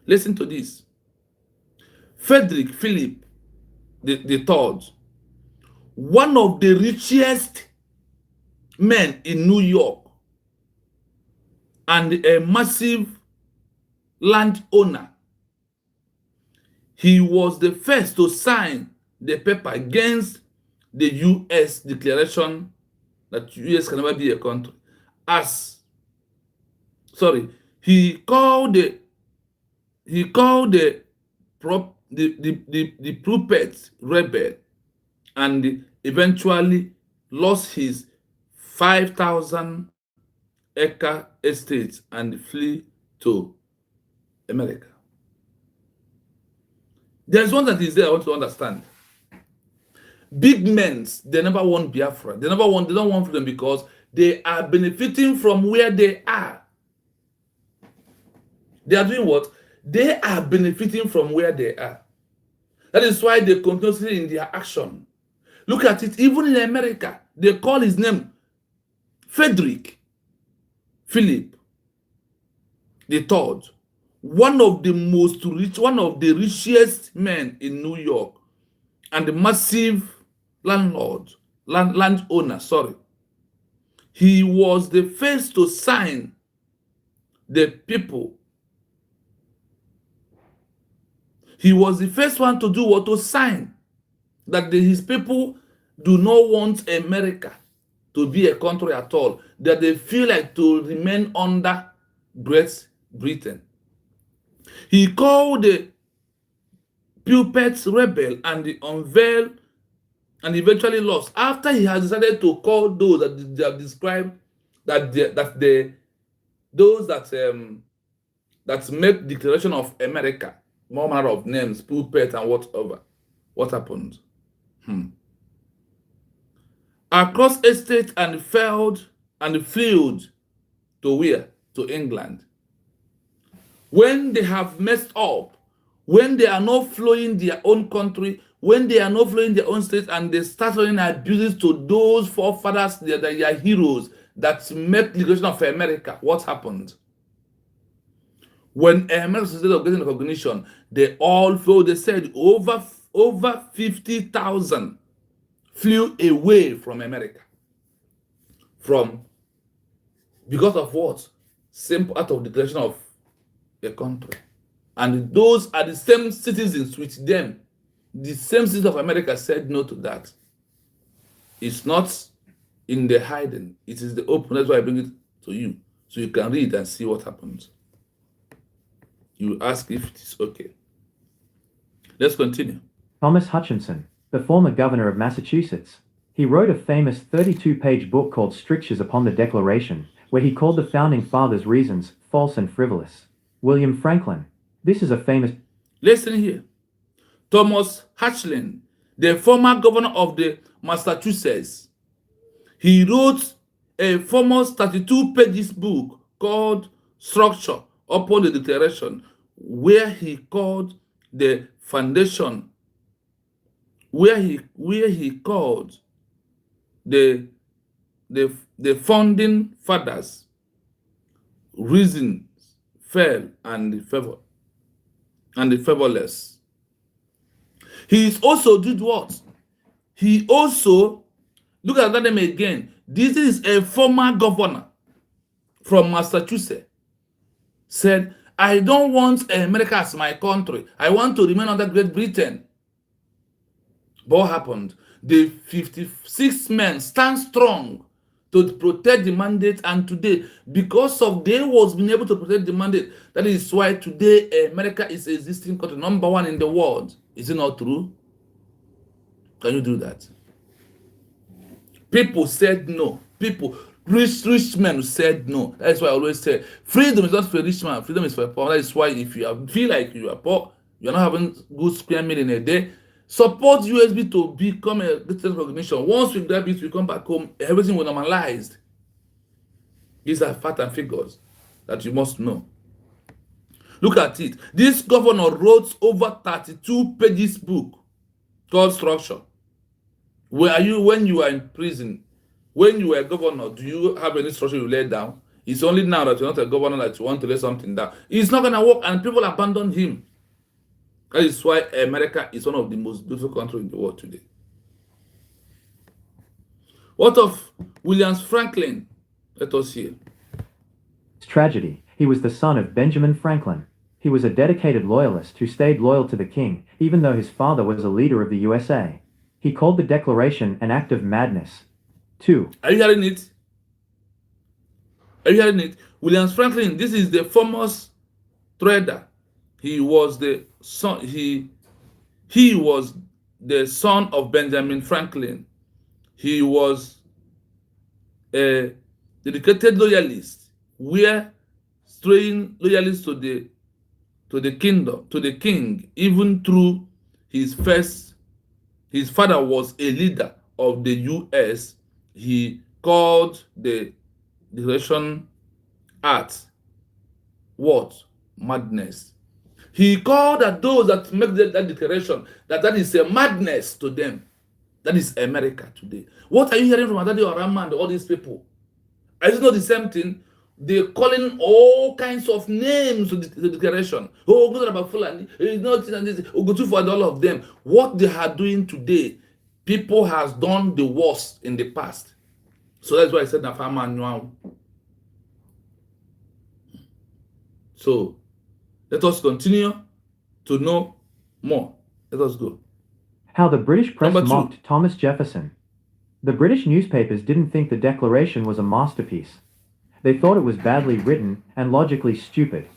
Listen to this. Frederick Philip the third, one of the richest men in New York and a massive landowner, he was the first to sign the paper against the U.S. declaration that U.S. can never be a country. He called the puppet rebel, and eventually lost his 5,000 Eka Estate and flee to America. There's one that is there I want to understand. Big men, they never want Biafra. They don't want freedom because they are benefiting from where they are. They are doing what? They are benefiting from where they are. That is why they continuously in their action. Look at it, even in America, they call his name Frederick Philip the Third, one of the richest men in New York, and the massive landowner. Sorry, he was the first to sign the people. He was the first one to do what? To sign that his people do not want America to be a country at all, that they feel like to remain under Great Britain. He called the puppet rebel and the unveiled and eventually lost after he has decided to call those that they have described that make declaration of America, more manner of names, puppet and whatever. What happened? Across estate and field to where? To England. When they have messed up, when they are not flowing their own country, when they are not flowing their own state, and they start doing abuses to those forefathers, they are heroes that make the creation of America, what happened? When America started of getting recognition, they all flew. They said over 50,000 flew away from America. Because of what? Simple act of declaration of a country. And those are the same citizens with them. The same citizens of America said no to that. It's not in the hiding. It is the open. That's why I bring it to you. So you can read and see what happens. You ask if it is okay. Let's continue. Thomas Hutchinson, the former governor of Massachusetts. He wrote a famous 32-page book called Strictures upon the Declaration, where he called the Founding Fathers' reasons false and frivolous. William Franklin. This is a famous... Listen here. Thomas Hutchinson, the former governor of the Massachusetts, he wrote a famous 32-page book called Structure upon the Declaration, where he called the foundation, where he called the founding fathers reasons fell and the favorless. He also did what? He also, look at that name again. This is a former governor from Massachusetts. Said, I don't want America as my country. I want to remain under Great Britain. But what happened? The 56 men stand strong to protect the mandate, and today, because of they was being able to protect the mandate, that is why today America is existing country, #1 in the world. Is it not true? Can you do that? People said no. Rich men said no. That's why I always say freedom is not for a rich man, freedom is for a poor. That is why if you feel like you are poor, you're not having good square meal in a day, support USB to become a digital recognition. Once we grab it, we come back home, everything will normalize. These are facts and figures that you must know. Look at it. This governor wrote over 32 pages book called Structure. Where are you when you are in prison? When you were a governor, do you have any structure you lay down? It's only now that you're not a governor that you want to lay something down. It's not going to work, and people abandoned him. That is why America is one of the most beautiful countries in the world today. What of William Franklin? Let us hear. Tragedy. He was the son of Benjamin Franklin. He was a dedicated loyalist who stayed loyal to the king, even though his father was a leader of the USA. He called the Declaration an act of madness. 2. Are you hearing it? Are you hearing it? William Franklin, this is the famous trader. He was the son. He was the son of Benjamin Franklin. He was a dedicated loyalist. were staying loyalists to the kingdom, to the king, even through his father was a leader of the US. He called the Declaration Act what? Madness. He called that those that make that declaration, that is a madness to them. That is America today. What are you hearing from Adadi Orama and all these people? Is it not the same thing? They're calling all kinds of names to the declaration. Oh, good about Fulani. It's not this. Ogutu for all of them. What they are doing today, people has done the worst in the past. So that's why I said Nafama now. So let us continue to know more. Let us go. How the British press Number two. mocked Thomas Jefferson. The British newspapers didn't think the Declaration was a masterpiece. They thought it was badly written and logically stupid.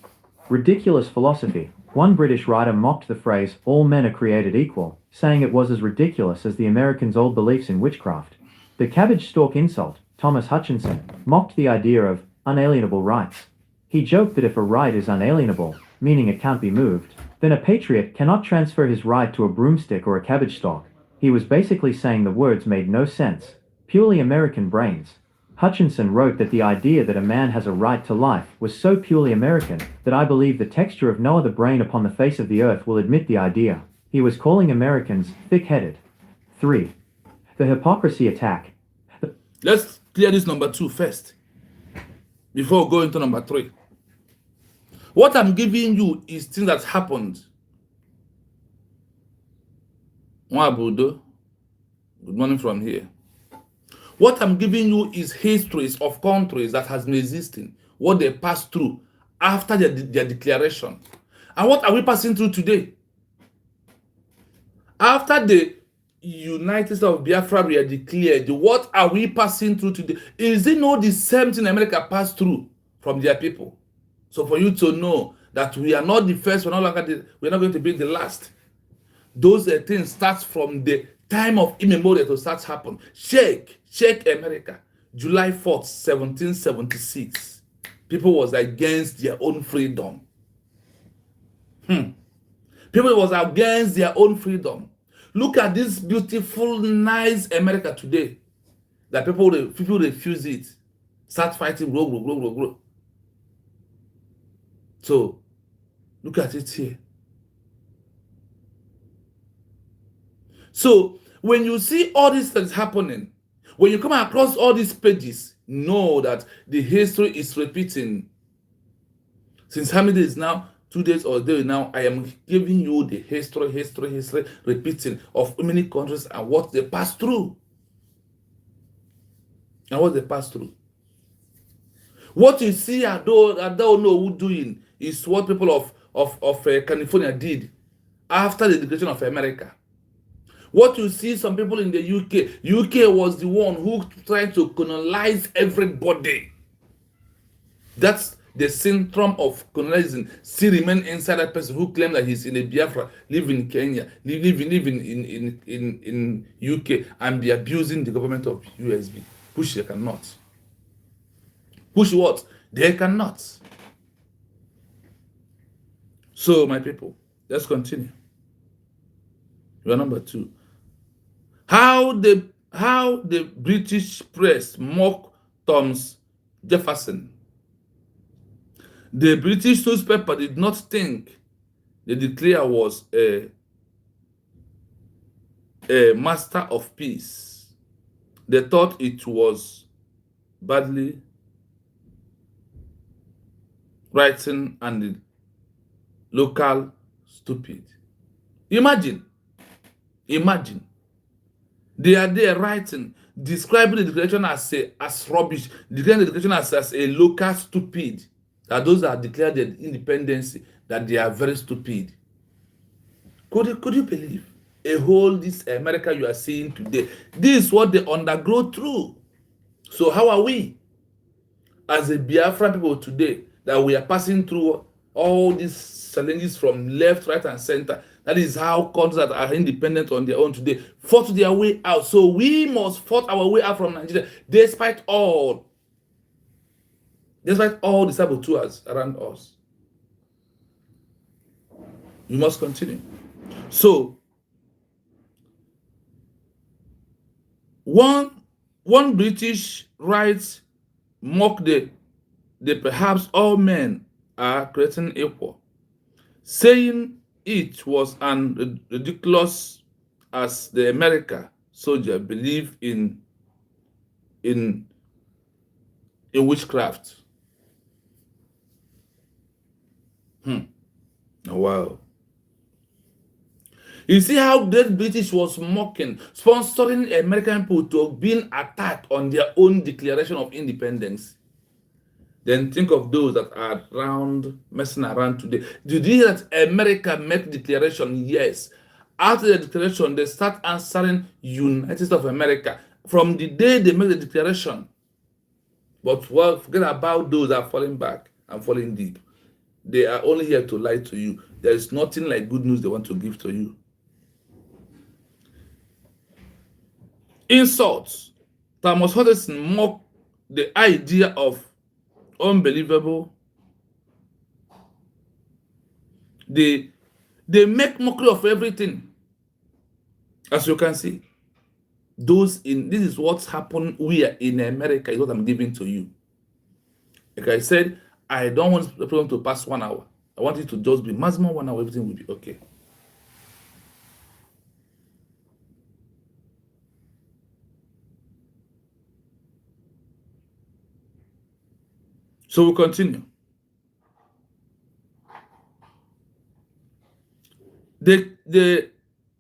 Ridiculous philosophy. One British writer mocked the phrase, "all men are created equal," saying it was as ridiculous as the Americans' old beliefs in witchcraft. The cabbage stalk insult, Thomas Hutchinson, mocked the idea of unalienable rights. He joked that if a right is unalienable, meaning it can't be moved, then a patriot cannot transfer his right to a broomstick or a cabbage stalk. He was basically saying the words made no sense. Purely American brains. Hutchinson wrote that the idea that a man has a right to life was so purely American that I believe the texture of no other brain upon the face of the earth will admit the idea. He was calling Americans thick-headed. 3. The hypocrisy attack. Let's clear this number 2 first, before going to number 3. What I'm giving you is things that happened. Good morning from here. What I'm giving you is histories of countries that has been existing, what they passed through after their declaration. And what are we passing through today? After the United States of Biafra were declared, what are we passing through today? Is it not the same thing America passed through from their people? So for you to know that we are not the first, we're not going to be the last. Those things start from the time of immemorial to start happen. Check America. July 4th, 1776. People was against their own freedom. People was against their own freedom. Look at this beautiful, nice America today. That people refuse it. Start fighting, grow. So, look at it here. So, when you see all these things happening, when you come across all these pages, know that the history is repeating. Since how many days now? 2 days or a day now, I am giving you the history repeating of many countries and what they passed through. What you see, I don't know who doing, is what people of California did after the declaration of America. What you see some people in the UK was the one who tried to colonize everybody. That's the syndrome of colonizing still remain inside that person who claimed that he's in a Biafra, living in Kenya, living in UK, and be abusing the government of USB, which they cannot. Push what? They cannot. So, my people, let's continue. Your number 2. How the British press mocked Thomas Jefferson. The British newspaper did not think the declarer was a master of peace. They thought it was badly written and the local stupid. Imagine. They are there writing, describing the declaration as rubbish, declaring the declaration as a local stupid. That those that declared their independence, that they are very stupid. Could you believe a whole this America you are seeing today? This is what they undergo through. So how are we as a Biafra people today that we are passing through all these challenges from left, right, and center? That is how countries that are independent on their own today fought their way out. So we must fight our way out from Nigeria, despite all. despite all the saboteurs around us. We must continue. So, one British writes mock the perhaps all men are created equal, saying it was an ridiculous as the American soldier believed in witchcraft. Wow. You see how the British was mocking, sponsoring American people to being attacked on their own declaration of independence. Then think of those that are around, messing around today. Did you hear that America make declaration? Yes. After the declaration, they start answering United States of America from the day they make the declaration. But well, forget about those that are falling back and falling deep. They are only here to lie to you. There is nothing like good news they want to give to you. Insults. Thomas Hudson mocked the idea of unbelievable. They make mockery of everything. As you can see, this is what's happened here in America, is what I'm giving to you. Like I said, I don't want the program to pass 1 hour. I want it to just be maximum 1 hour, everything will be okay. So we'll continue. The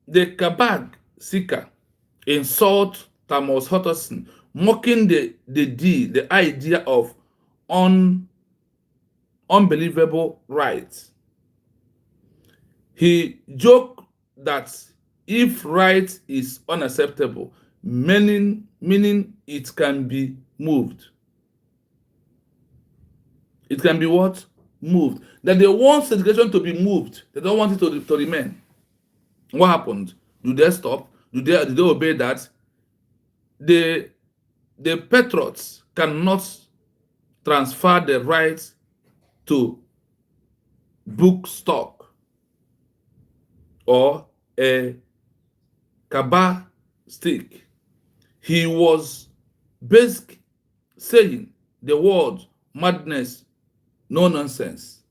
Kabag seeker insult Thomas Hutterson, mocking the idea of unbelievable rights. He joked that if right is unacceptable, meaning it can be moved. It can be what? Moved. That they want segregation to be moved. They don't want it to remain. What happened? Do they stop? Do they obey that? The patriots cannot transfer the rights to book stock or a Kaba stick. He was basically saying the word madness, no nonsense.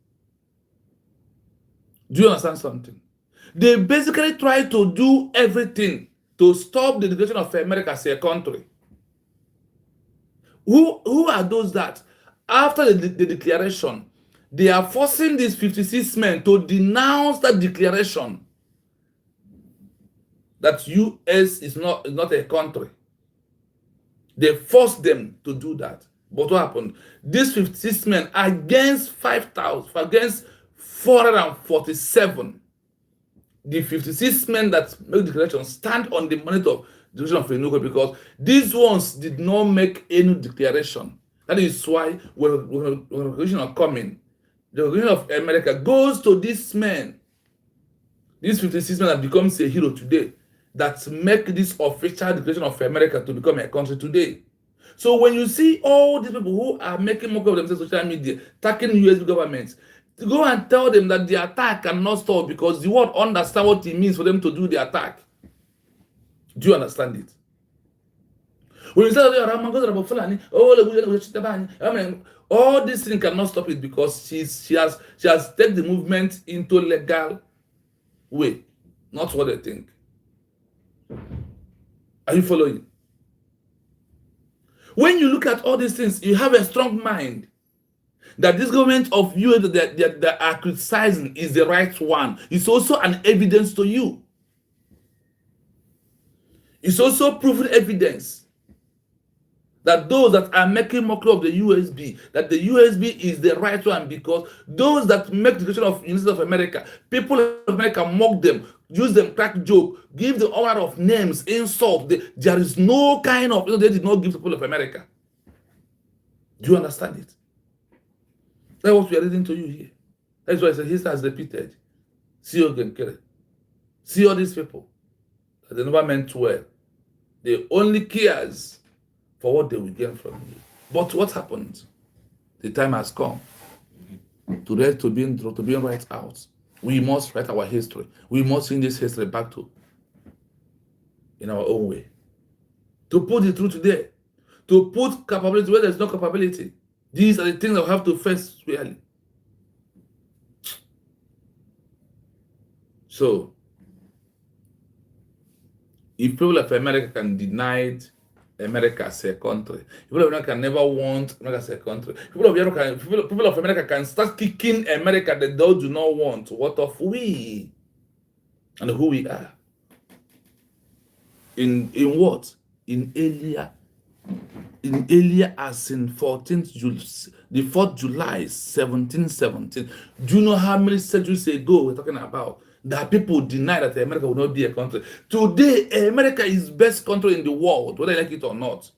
Do you understand something? They basically try to do everything to stop the declaration of America as a country. Who are those that, after the declaration, they are forcing these 56 men to denounce that declaration that U.S. is not a country. They forced them to do that. But what happened? These 56 men against 5,000, against 447, the 56 men that make the declaration stand on the merit of the declaration of Enugu, because these ones did not make any declaration. That is why when the declaration are coming, the declaration of America goes to these men. These 56 men that becomes a hero today, that make this official declaration of America to become a country today. So when you see all these people who are making mock of themselves on social media, attacking US governments, go and tell them that the attack cannot stop, because the world understand what it means for them to do the attack. Do you understand it? When you say all these things cannot stop it, because she has taken the movement into legal way, not what they think. Are you following? When you look at all these things, you have a strong mind that this government of you that are criticizing is the right one. It's also an evidence to you. It's also proven evidence that those that are making mockery of the USB, that the USB is the right one, because those that make the declaration of United States of America, people of America mock them, use them, crack joke, give the honor of names, insult. There is no kind of, they did not give the people of America. Do you understand it? That's what we are reading to you here. That's why I said history has repeated. See again, Kere. See all these people that they never meant well. They only cares for what they will gain from you. But what happened? The time has come to be right out. We must write our history. We must bring this history back to in our own way. To put the truth there, to put capability where there's no capability. These are the things that we have to face really. So, if people of America can deny America as a country, people of America can never want America as a country. People of America can start kicking America that they do not want. What of we and who we are? In what? In earlier as in 14th July, the 4th July 1717. Do you know how many centuries ago we're talking about? That people deny that America will not be a country. Today, America is best country in the world, whether you like it or not.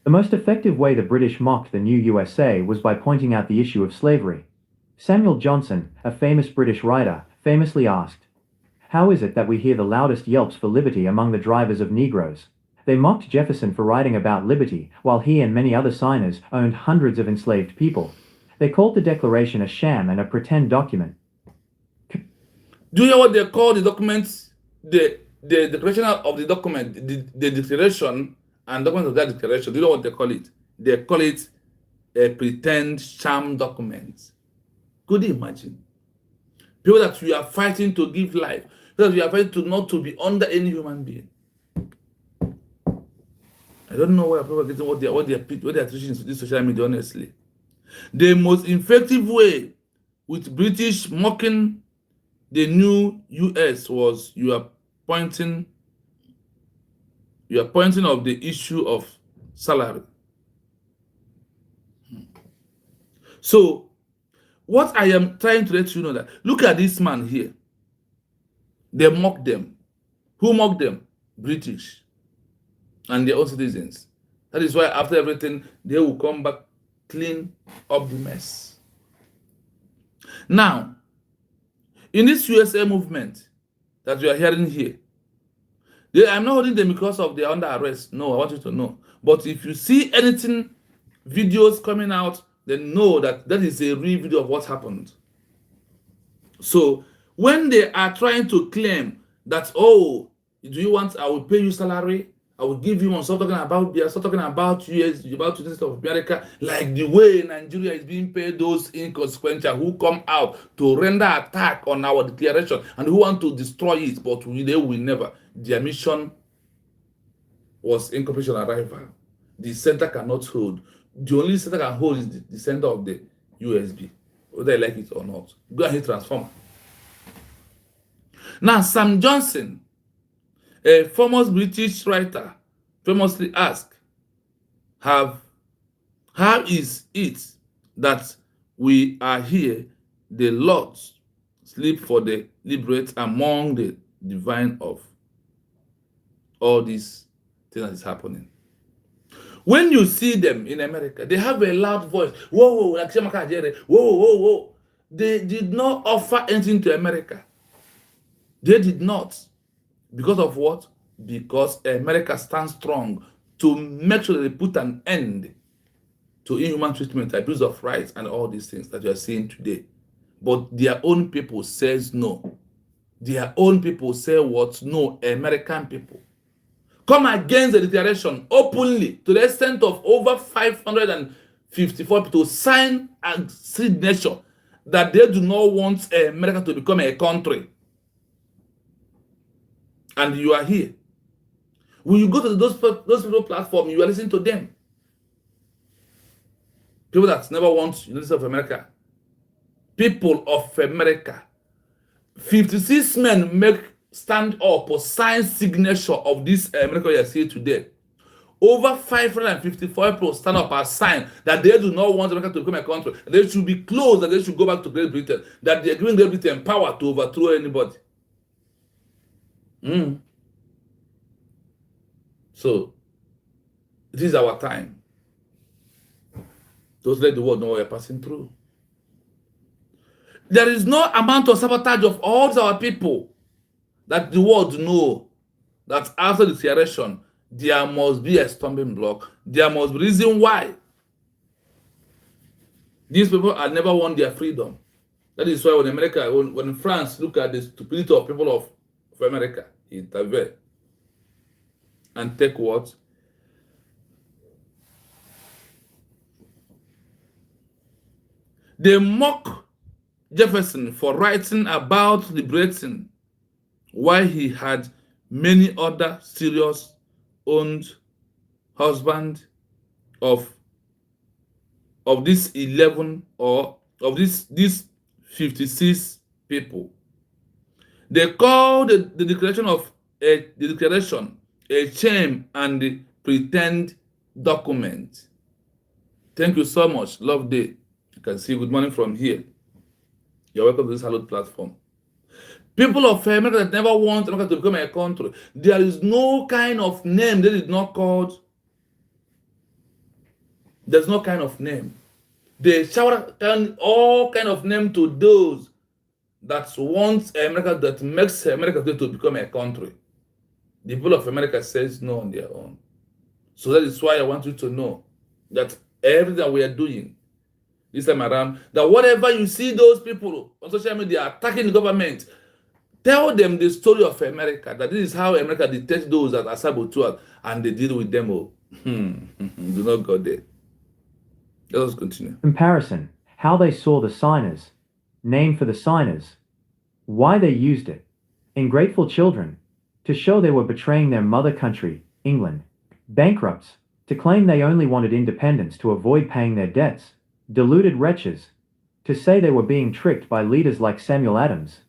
The most effective way the British mocked the new USA was by pointing out the issue of slavery. Samuel Johnson, a famous British writer, famously asked, "How is it that we hear the loudest yelps for liberty among the drivers of Negroes?" They mocked Jefferson for writing about liberty, while he and many other signers owned hundreds of enslaved people. They called the Declaration a sham and a pretend document. Do you know what they call the documents? The declaration of the document, the declaration and document of that declaration. Do you know what they call it? They call it a pretend sham document. Could you imagine? People that we are fighting to give life, people that we are fighting to not to be under any human being. I don't know where people are getting what they are teaching in this social media, honestly. The most effective way with British mocking the new US was you are pointing of the issue of salary. So what I am trying to let you know that look at this man here. They mock them. Who mocked them? British and their own citizens. That is why after everything, they will come back, clean up the mess. Now, in this USA movement that we are hearing here, I'm not holding them because of they are under arrest. No, I want you to know. But if you see anything, videos coming out, then know that that is a real video of what happened. So when they are trying to claim that, oh, do you want, I will pay you salary, I will give you one. Stop talking about US, about US, about United States of America, like the way Nigeria is being paid those inconsequential who come out to render attack on our declaration and who want to destroy it, but they will never. Their mission was incorporation arrival. The center cannot hold. The only center can hold is the center of the USB, whether you like it or not. Go ahead, transformer. Now, Sam Johnson, a famous British writer, famously asked, how is it that we are here, the Lord sleep for the liberate among the divine of all these things that is happening? When you see them in America, they have a loud voice. Whoa, whoa, like whoa, whoa, whoa. They did not offer anything to America. They did not. Because of what? Because America stands strong to make sure that they put an end to inhuman treatment, abuse of rights, and all these things that you are seeing today. But their own people says no. Their own people say what? No, American people. Come against the declaration openly to the extent of over 554 people to sign a signature that they do not want America to become a country. And you are here. When you go to those people platforms, you are listening to them. People that never want United States of America. People of America. 56 men stand up or sign signature of this America you are seeing today. Over 554 people stand up and sign that they do not want America to become a country. They should be closed, that they should go back to Great Britain. That they are giving Great Britain power to overthrow anybody. So, this is our time. Don't let the world know what we are passing through. There is no amount of sabotage of all our people that the world know that after the declaration, there must be a stumbling block. There must be reason why these people had never won their freedom. That is why when America, when France look at the stupidity of people of America, he intervene and take what? They mock Jefferson for writing about liberating while he had many other serious owned husband of this 11 or of this 56 people. They call the declaration of the declaration a shame and the pretend document. Thank you so much. Love day. You can see good morning from here. You're welcome to this hallowed platform. People of America that never want America to become a country, there is no kind of name that is not called. There's no kind of name. They shout all kind of name to those that want America, that makes America to become a country. The people of America says no on their own. So that is why I want you to know that everything that we are doing this time around, that whatever you see those people on social media attacking the government, tell them the story of America, that this is how America detects those that are saboteurs and they deal with them all. Do not go there. Let us continue. Comparison. How they saw the signers. Name for the signers. Why they used it. Ungrateful children. To show they were betraying their mother country, England. Bankrupts. To claim they only wanted independence to avoid paying their debts. Deluded wretches. To say they were being tricked by leaders like Samuel Adams.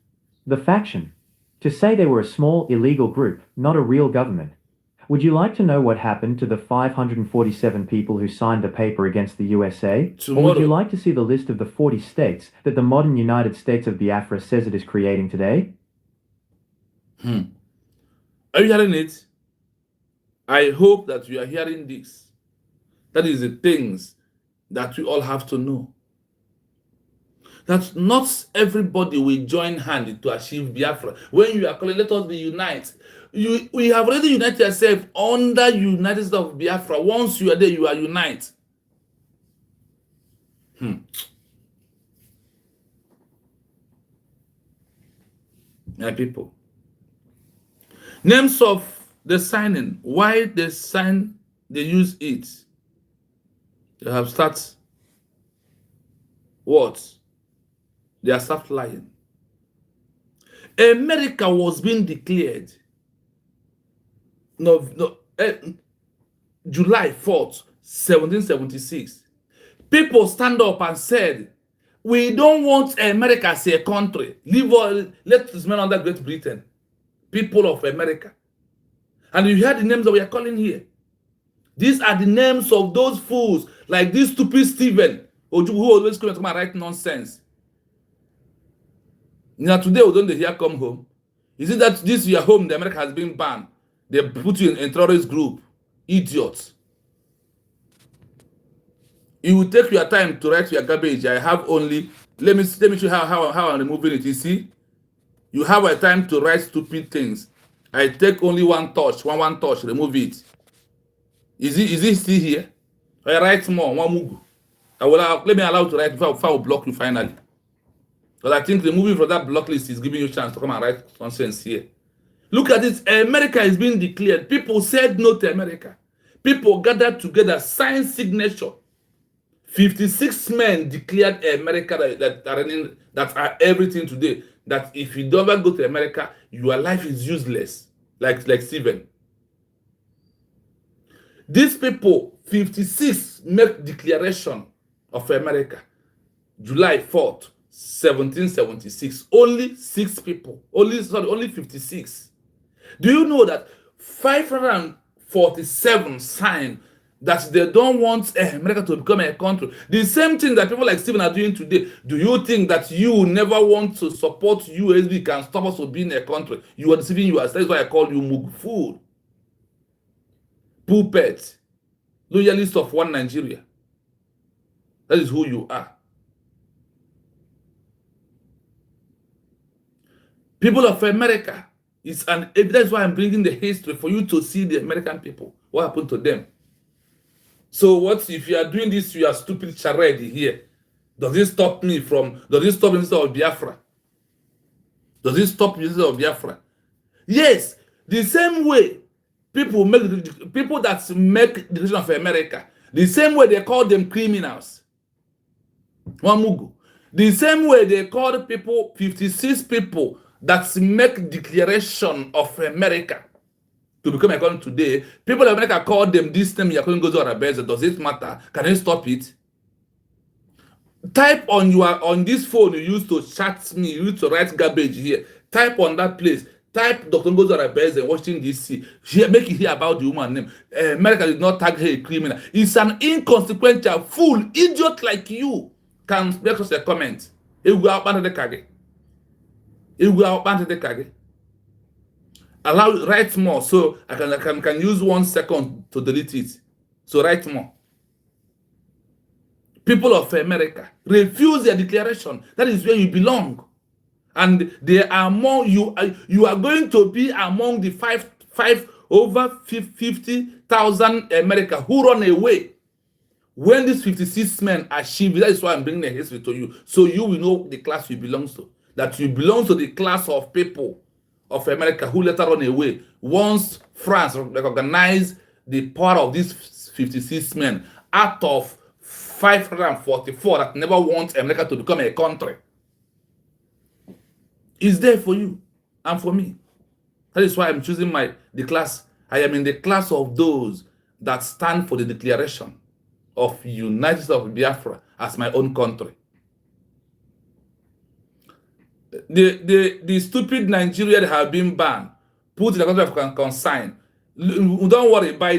The faction. To say they were a small, illegal group, not a real government. Would you like to know what happened to the 547 people who signed the paper against the USA? Or would you like to see the list of the 40 states that the modern United States of Biafra says it is creating today? Are you hearing it? I hope that you are hearing this. That is the things that we all have to know. That not everybody will join hand to achieve Biafra. When you are calling, let us be united. We have already united yourself under United States of Biafra. Once you are there, you are united. My people. Names of the signing. Why they sign, they use it. They have started what? They have started lying. America was being declared July 4th, 1776. People stand up and said, we don't want America as a country. Let us remain under Great Britain. People of America. And you hear the names that we are calling here. These are the names of those fools, like this stupid Stephen, who always come and write nonsense. Now today we don't hear come home. Is it that this your home, the America has been banned? They put you in a terrorist group. Idiots. You will take your time to write your garbage. I have only, let me show you how I'm removing it. You see? You have a time to write stupid things. I take only one touch, one touch, remove it. Is it still here? I write more, one move. Let me allow you to write before I will block you finally. Because I think removing from that block list is giving you a chance to come and write nonsense here. Look at this. America is being declared. People said no to America. People gathered together, signed signature. 56 men declared America that are everything today. That if you don't ever go to America, your life is useless. Like Stephen. These people, 56, make declaration of America. July 4th, 1776. Only 6 people. Only 56. Do you know that 547 signed that they don't want America to become a country? The same thing that people like Stephen are doing today. Do you think that you never want to support USB can stop us from being a country? You are deceiving yourself. That's why I call you Mug fool. Puppet. Loyalist of one Nigeria. That is who you are. People of America, That's why I'm bringing the history for you to see the American people. What happened to them? So what if you are doing this, you are stupid charade here? Does it stop me instead of Biafra? Does it stop me instead of Biafra? Yes, the same way people that make the decision of America, the same way they call them criminals. Wamugu. The same way they call 56 people that make declaration of America to become a country today. People in America call them this name, Yakunin Gozo Arabeza. Does it matter? Can you stop it? Type on this phone you used to chat me, you used to write garbage here. Type on that place. Type Dr. Ngozi Arabeze in Washington DC. Make it hear about the woman name. America did not tag her a criminal. It's an inconsequential fool, idiot like you. Can make us a comment. Allow write more so I can use 1 second to delete it. So write more. People of America refuse their declaration. That is where you belong. And they are more, you are going to be among the over 50,000 America who run away. When these 56 men achieve, that is why I'm bringing the history to you. So you will know the class you belong to. That you belong to the class of people of America who later run away. Once France recognized the power of these 56 men out of 544 that never want America to become a country. It's there for you and for me. That is why I'm choosing the class. I am in the class of those that stand for the declaration of United States of Biafra as my own country. The stupid Nigerians have been banned, put in the country of consign. Don't worry, by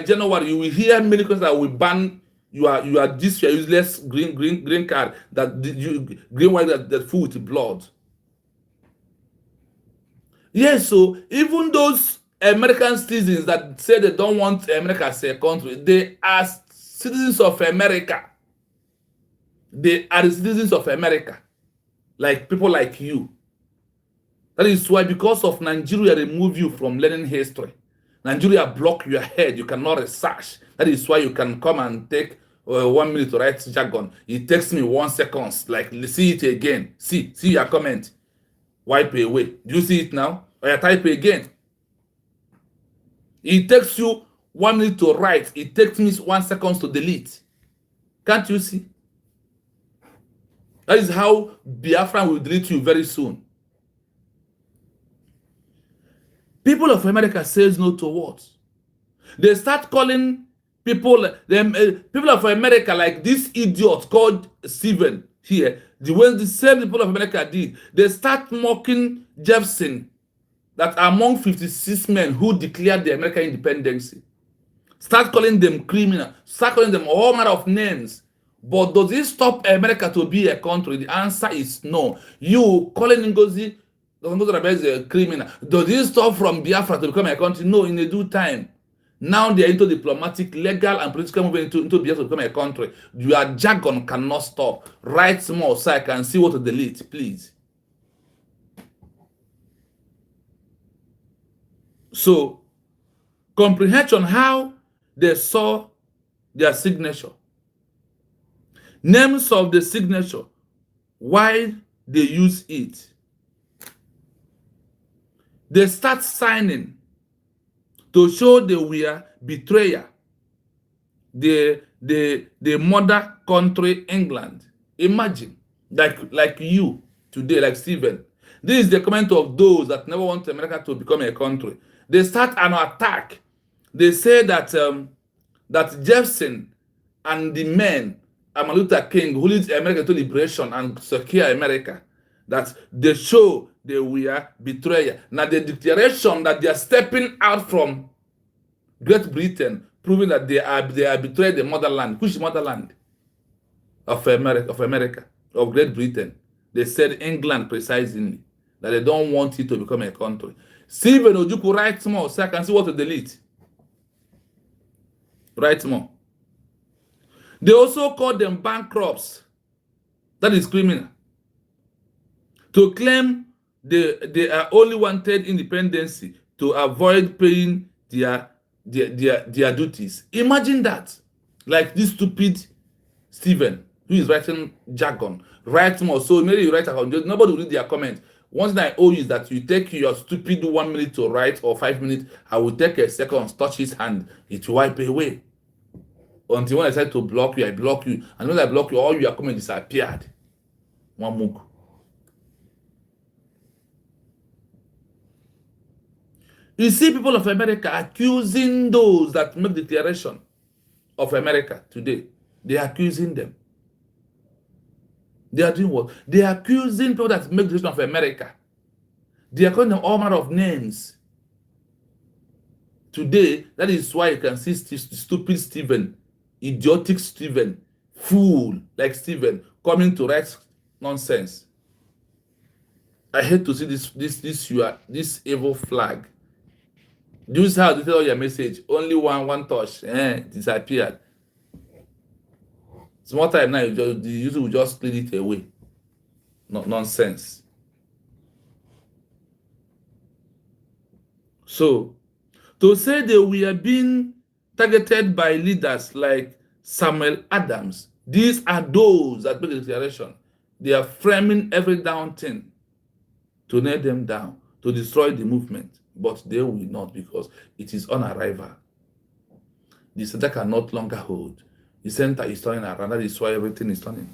January you will hear many countries that will ban your useless green card green white that full with blood. Yes, so even those American citizens that say they don't want America as a country, they are citizens of America. They are the citizens of America. Like people like you. That is why, because of Nigeria remove you from learning history. Nigeria block your head. You cannot research. That is why you can come and take 1 minute to write jargon. It takes me 1 second. Like, see it again. See your comment. Wipe away. Do you see it now? Or you type again. It takes you 1 minute to write. It takes me 1 second to delete. Can't you see? That is how Biafra will delete you very soon. People of America says no to what? They start calling people of America like this idiot called Steven here. The same people of America did. They start mocking Jefferson, that among 56 men who declared the American independence. Start calling them criminal. Start calling them all manner of names. But does it stop America to be a country? The answer is no. You calling Ngozi Arabeze a criminal. Does it stop from Biafra to become a country? No, in a due time. Now they are into diplomatic, legal, and political movement into Biafra to become a country. Your jargon cannot stop. Write more so I can see what to delete, please. So, comprehension how they saw their signature. Names of the signature, why they use it. They start signing to show they were betrayer. The mother country, England. Imagine, like you today, like Stephen. This is the comment of those that never want America to become a country. They start an attack. They say that that Jefferson and the men, Martin Luther King, who leads America to liberation and secure America, that they show they were betrayer. Now the declaration that they are stepping out from Great Britain, proving that they are betrayed the motherland. Which motherland? Of America, of Great Britain. They said England precisely, that they don't want it to become a country. Stephen Ojukwu, write more so I can see what to delete. Write more. They also call them bankrupts. That is criminal. To claim they are only wanted independence to avoid paying their duties. Imagine that. Like this stupid Stephen, who is writing jargon, write more. So maybe you write about nobody will read their comment. One thing I owe you is that you take your stupid 1 minute to write or 5 minutes. I will take a second, touch his hand, it will wipe away. Until when I decide to block you, I block you. And when I block you, all your comments disappeared. One move. You see people of America accusing those that make declaration of America today. They are accusing them. They are doing what? They are accusing people that make declaration of America. They are calling them all manner of names. Today, that is why you can see stupid Stephen, idiotic Stephen, fool like Stephen coming to write nonsense. I hate to see this evil flag. Use how to tell your message. Only one touch, disappeared. Small time now, the user will just clear it away. Nonsense. So, to say that we are being targeted by leaders like Samuel Adams, these are those that make the declaration. They are framing every down thing to nail them down, to destroy the movement. But they will not, because it is on arrival. The center can no longer hold. The center is turning around. That is why everything is turning.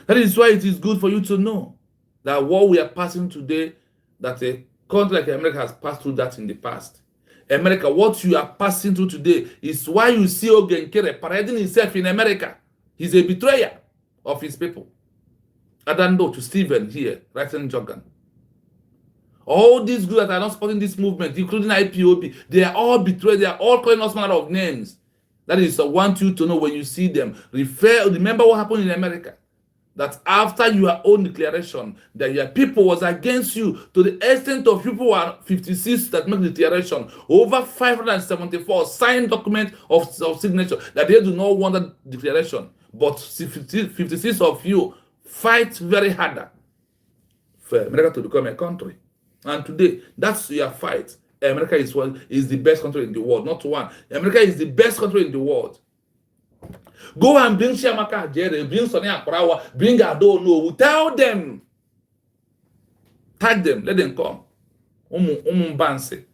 That is why it is good for you to know that what we are passing today, that a country like America has passed through that in the past. America, what you are passing through today is why you see Ogen Kere parading himself in America. He's a betrayer of his people. Adando to Stephen here, writing jargon. All these groups that are not supporting this movement, including IPOB, they are all betrayed. They are all calling us manner of names. That is, I want you to know when you see them. Remember what happened in America. That after your own declaration, that your people was against you to the extent of people who are 56 that make the declaration, over 574 signed document of signature, that they do not want that declaration. But 56 of you fight very harder for America to become a country. And today, that's your fight. America is the best country in the world, not one. America is the best country in the world. Go and bring Chiamaka Ajere, bring Sonia Akorawa, bring Adono. Tell them. Tag them. Let them come. Banse.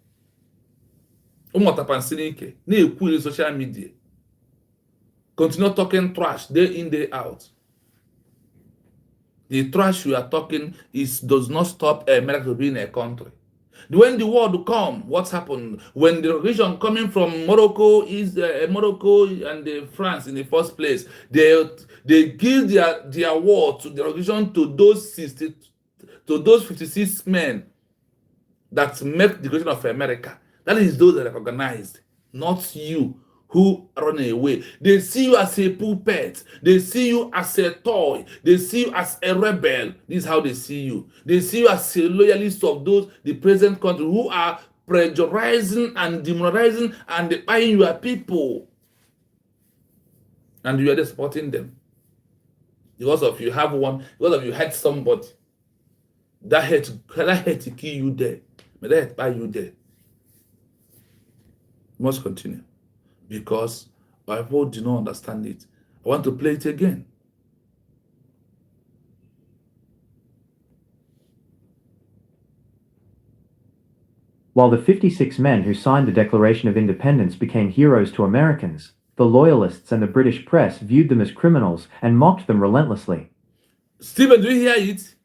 Tapansinike. Ne social media. Continue talking trash day in, day out. The trash you are talking does not stop America from being a country. When the world come, what's happened? When the region coming from Morocco is Morocco and France in the first place, they give their war to the region to those 56 men that make the creation of America. That is those that are recognized, not you who run away. They see you as a puppet. They see you as a toy. They see you as a rebel. This is how they see you. They see you as a loyalist of those, the present country, who are pressurizing and demoralizing and buying your people. And you are supporting them. Because of you have one, because of you hate somebody. That hate to kill you there. May that hate buy you there. You must continue. Because our people do not understand it. I want to play it again. While the 56 men who signed the Declaration of Independence became heroes to Americans, the Loyalists and the British press viewed them as criminals and mocked them relentlessly. Stephen, do you hear it?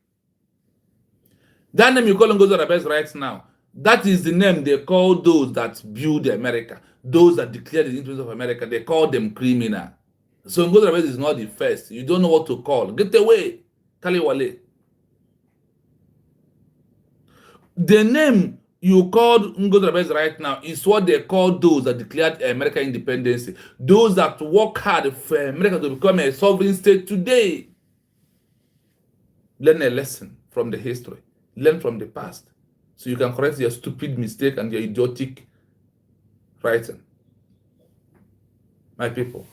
That name you call Ngozi Arabes right now, that is the name they call those that build America. Those that declare the interest of America, they call them criminal. So Ngozi Arabes is not the first. You don't know what to call. Get away. Kaliwale. The name you called Ngozi Arabes right now is what they call those that declared American independence. Those that work hard for America to become a sovereign state today. Learn a lesson from the history. Learn from the past. So you can correct your stupid mistake and your idiotic writing. My people,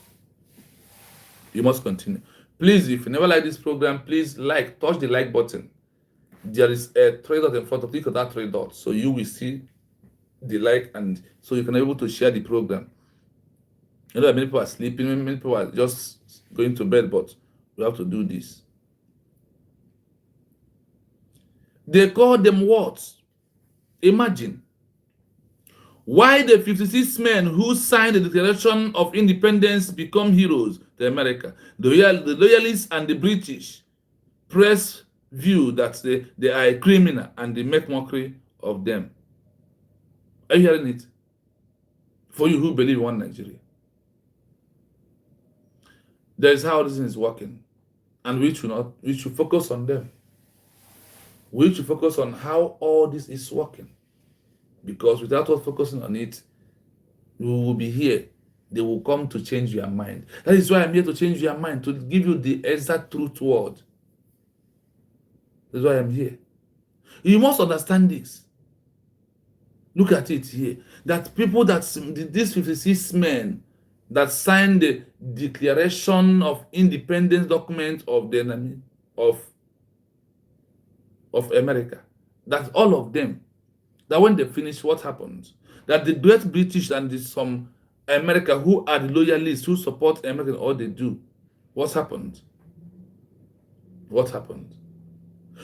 you must continue. Please, if you never like this program, please touch the like button. there is a three dot in front of you. Click on that three dots, so you will see the like, and so you can be able to share the program. You know that many people are sleeping, many people are just going to bed, but we have to do this. They call them what? Imagine. Why the 56 men who signed the Declaration of Independence become heroes to America. The loyalists and the British press view that they are a criminal and they make mockery of them. Are you hearing it? For you who believe in one Nigeria. That is how this is working. And we should focus on them. We should focus on how all this is working. Because without us focusing on it, we will be here. They will come to change your mind. That is why I'm here to change your mind, to give you the exact truth word. That's why I'm here. You must understand this. Look at it here. That people these 56 men that signed the Declaration of Independence document of the enemy of America, that all of them, that when they finish, what happens? That the great British and some America who are the loyalists, who support America, all they do, what happened? What happened?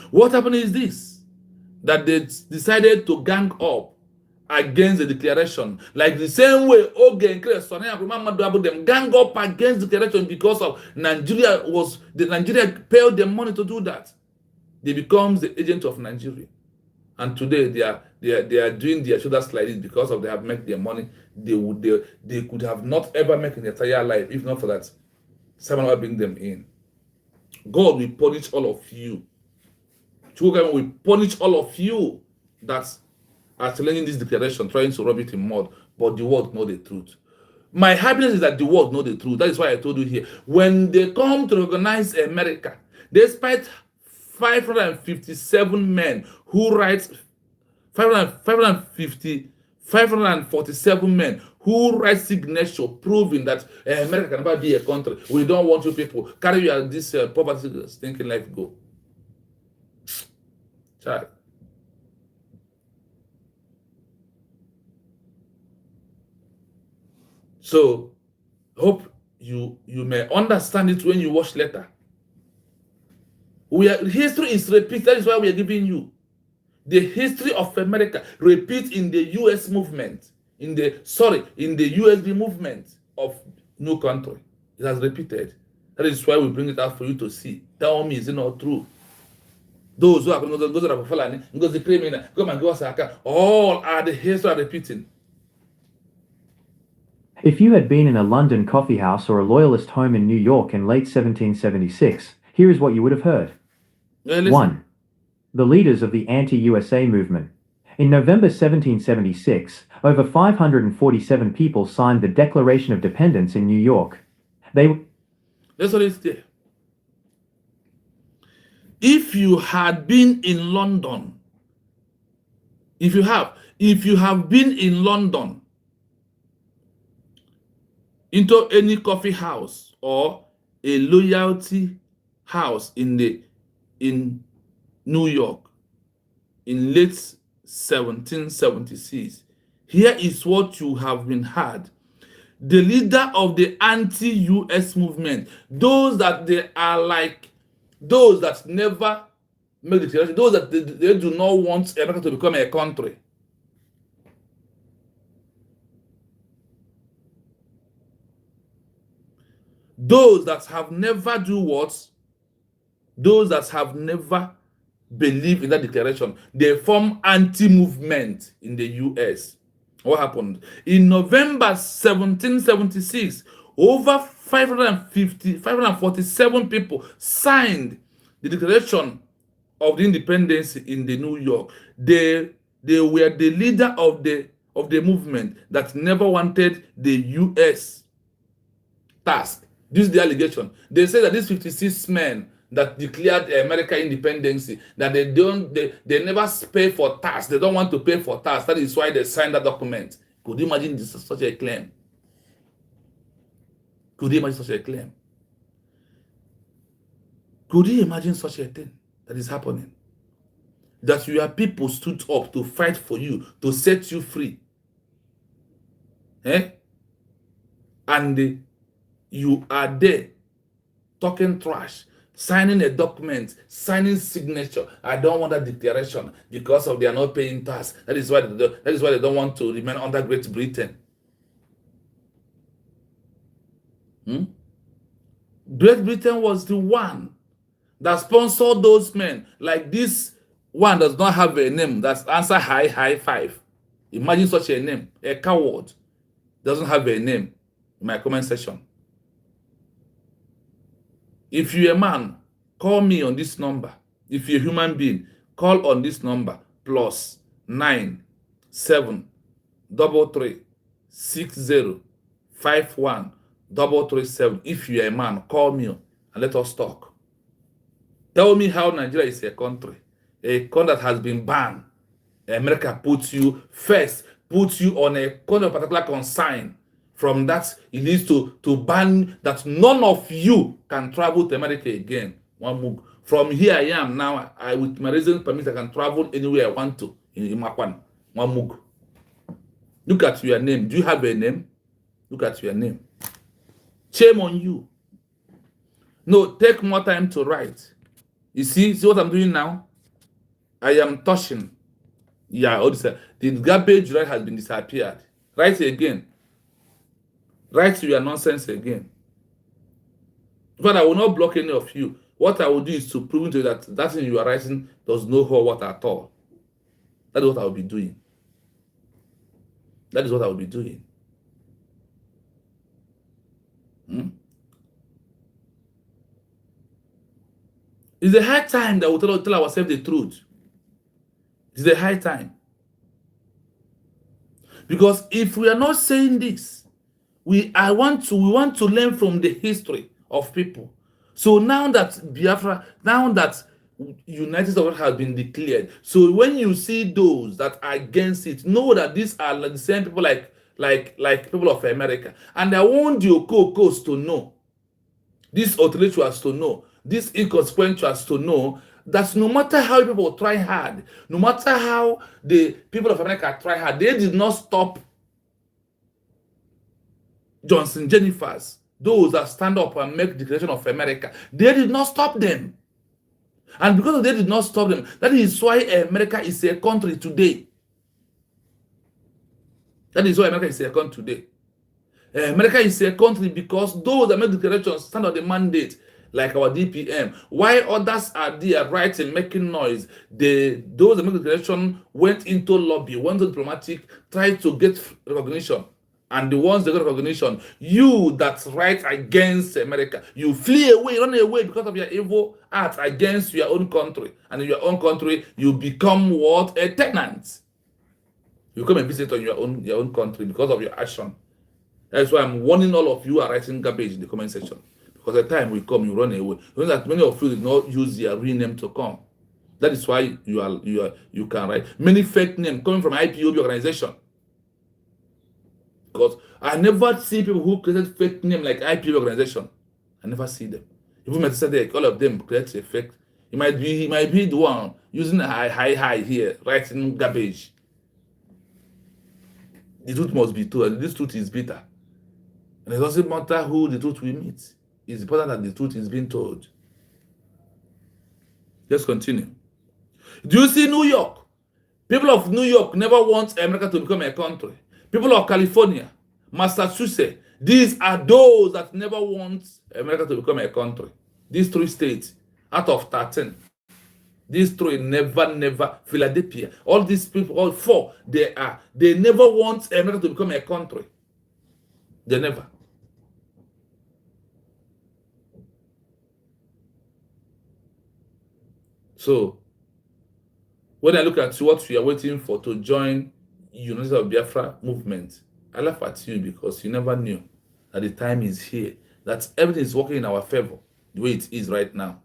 What happened is this, that they decided to gang up against the declaration, like the same way Oge and Chris them gang up against the declaration because of Nigeria paid them money to do that. They become the agent of Nigeria. And today they are doing their shoulders like this because of they have made their money. They could have not ever made in their entire life if not for that someone will bring them in. God will punish all of you. Children will punish all of you that are challenging this declaration, trying to rub it in mud. But the world know the truth. My happiness is that the world know the truth. That is why I told you here. When they come to recognize America, despite 557 men who write 547 men who write signature proving that America can never be a country. We don't want you people. Carry your this poverty stinking life go. Child. So hope you may understand it when you watch later. History is repeated. That is why we are giving you the history of America. Repeat in the U.S. movement, in the USB movement of new country. It has repeated. That is why we bring it out for you to see. Tell me, is it not true? Those who are those that are Fulani, those the criminal, come and go Osaka, all are the history are repeating. If you had been in a London coffee house or a loyalist home in New York in late 1776, here is what you would have heard. 1. The leaders of the anti-USA movement. In November 1776, over 547 people signed the Declaration of Independence in New York. That's what it's there. If you had been in London, if you have been in London into any coffee house or a loyalty house in New York in late 1776, here is what you have been heard. The leader of the anti-US movement, those that they are like, those that never make the declaration, those that they do not want America to become a country. Those that have never do what? Those that have never believed in that declaration, they form anti-movement in the US. What happened? In November 1776, over 547 people signed the Declaration of the Independence in the New York. They were the leader of the movement that never wanted the US task. This is the allegation. They say that these 56 men that declared America independence, that they never pay for tax. They don't want to pay for tax. That is why they signed that document. Could you imagine this is such a claim? Could you imagine such a claim? Could you imagine such a thing that is happening? that your people stood up to fight for you, to set you free. And you are there talking trash, signing a document, signing signature. I don't want that declaration because of they are not paying tax. That is why they don't want to remain under Great Britain. Great Britain was the one that sponsored those men. Like this one does not have a name. That's answer high five. Imagine such a name. A coward doesn't have a name in my comment section. If you're a man, call me on this number. If you're a human being, call on this number +9 7 33 60 51 337. If you're a man, call me and let us talk. Tell me how Nigeria is a country that has been banned. America puts you first, puts you on a kind of particular consign. From that, it leads to ban that none of you can travel to America again. One move. From here I am now, with my residence permit, I can travel anywhere I want to in Imakwan. One move. Look at your name. Do you have a name? Look at your name. Shame on you. No, take more time to write. You see what I'm doing now? I am touching. Yeah, the garbage right has been disappeared. Write again. Write your nonsense again. But I will not block any of you. What I will do is to prove to you that that thing you are writing does not hold water at all. That is what I will be doing. That is what I will be doing. It's a high time that we tell ourselves the truth. It's a high time. Because if we are not saying this, we want to learn from the history of people. So now that Biafra, now that United States has been declared, so when you see those that are against it, know that these are the same people like people of America. And I want the Okokos to know, these intellectuals to know, these inconsequentials to know that no matter how people try hard, no matter how the people of America try hard, they did not stop Johnson Jennifers, those that stand up and make the Declaration of America. They did not stop them. And because they did not stop them, that is why America is a country today. That is why America is a country today. America is a country because those that make declarations stand on the mandate, like our DPM. While others are there writing, making noise, those that make declaration went into lobby, went to diplomatic, tried to get recognition. And the ones that got recognition, you that write against America, you flee away, run away because of your evil act against your own country. And in your own country, you become what? A tenant. You come and visit on your own country because of your action. That's why I'm warning all of you who are writing garbage in the comment section. Because the time will come, you run away. You know that many of you did not use their real name to come. That is why you can write many fake names coming from IPOB organization. Because I never see people who created fake name like IPOB organization. I never see them. Even might say all of them create a fake. He might be the one using high here, writing garbage. The truth must be told. This truth is bitter. And it doesn't matter who the truth will meet. It's important that the truth is being told. Let's continue. Do you see New York? People of New York never want America to become a country. People of California, Massachusetts, these are those that never want America to become a country. These 3 states out of 13. These 3 never, Philadelphia, all these people, all 4, they never want America to become a country. They never. So, when I look at what we are waiting for to join United of Biafra movement, I laugh at you because you never knew that the time is here, that everything is working in our favor the way it is right now.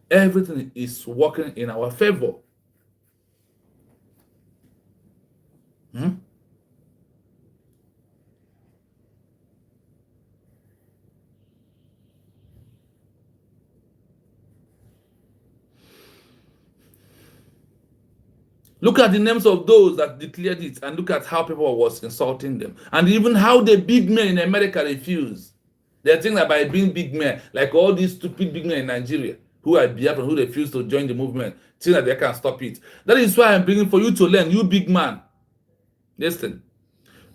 Everything is working in our favor. Look at the names of those that declared it, and look at how people was insulting them, and even how the big men in America refuse. They think that by being big men, like all these stupid big men in Nigeria, who are Biafran, who refuse to join the movement, think that they can stop it. That is why I'm bringing for you to learn, you big man. Listen,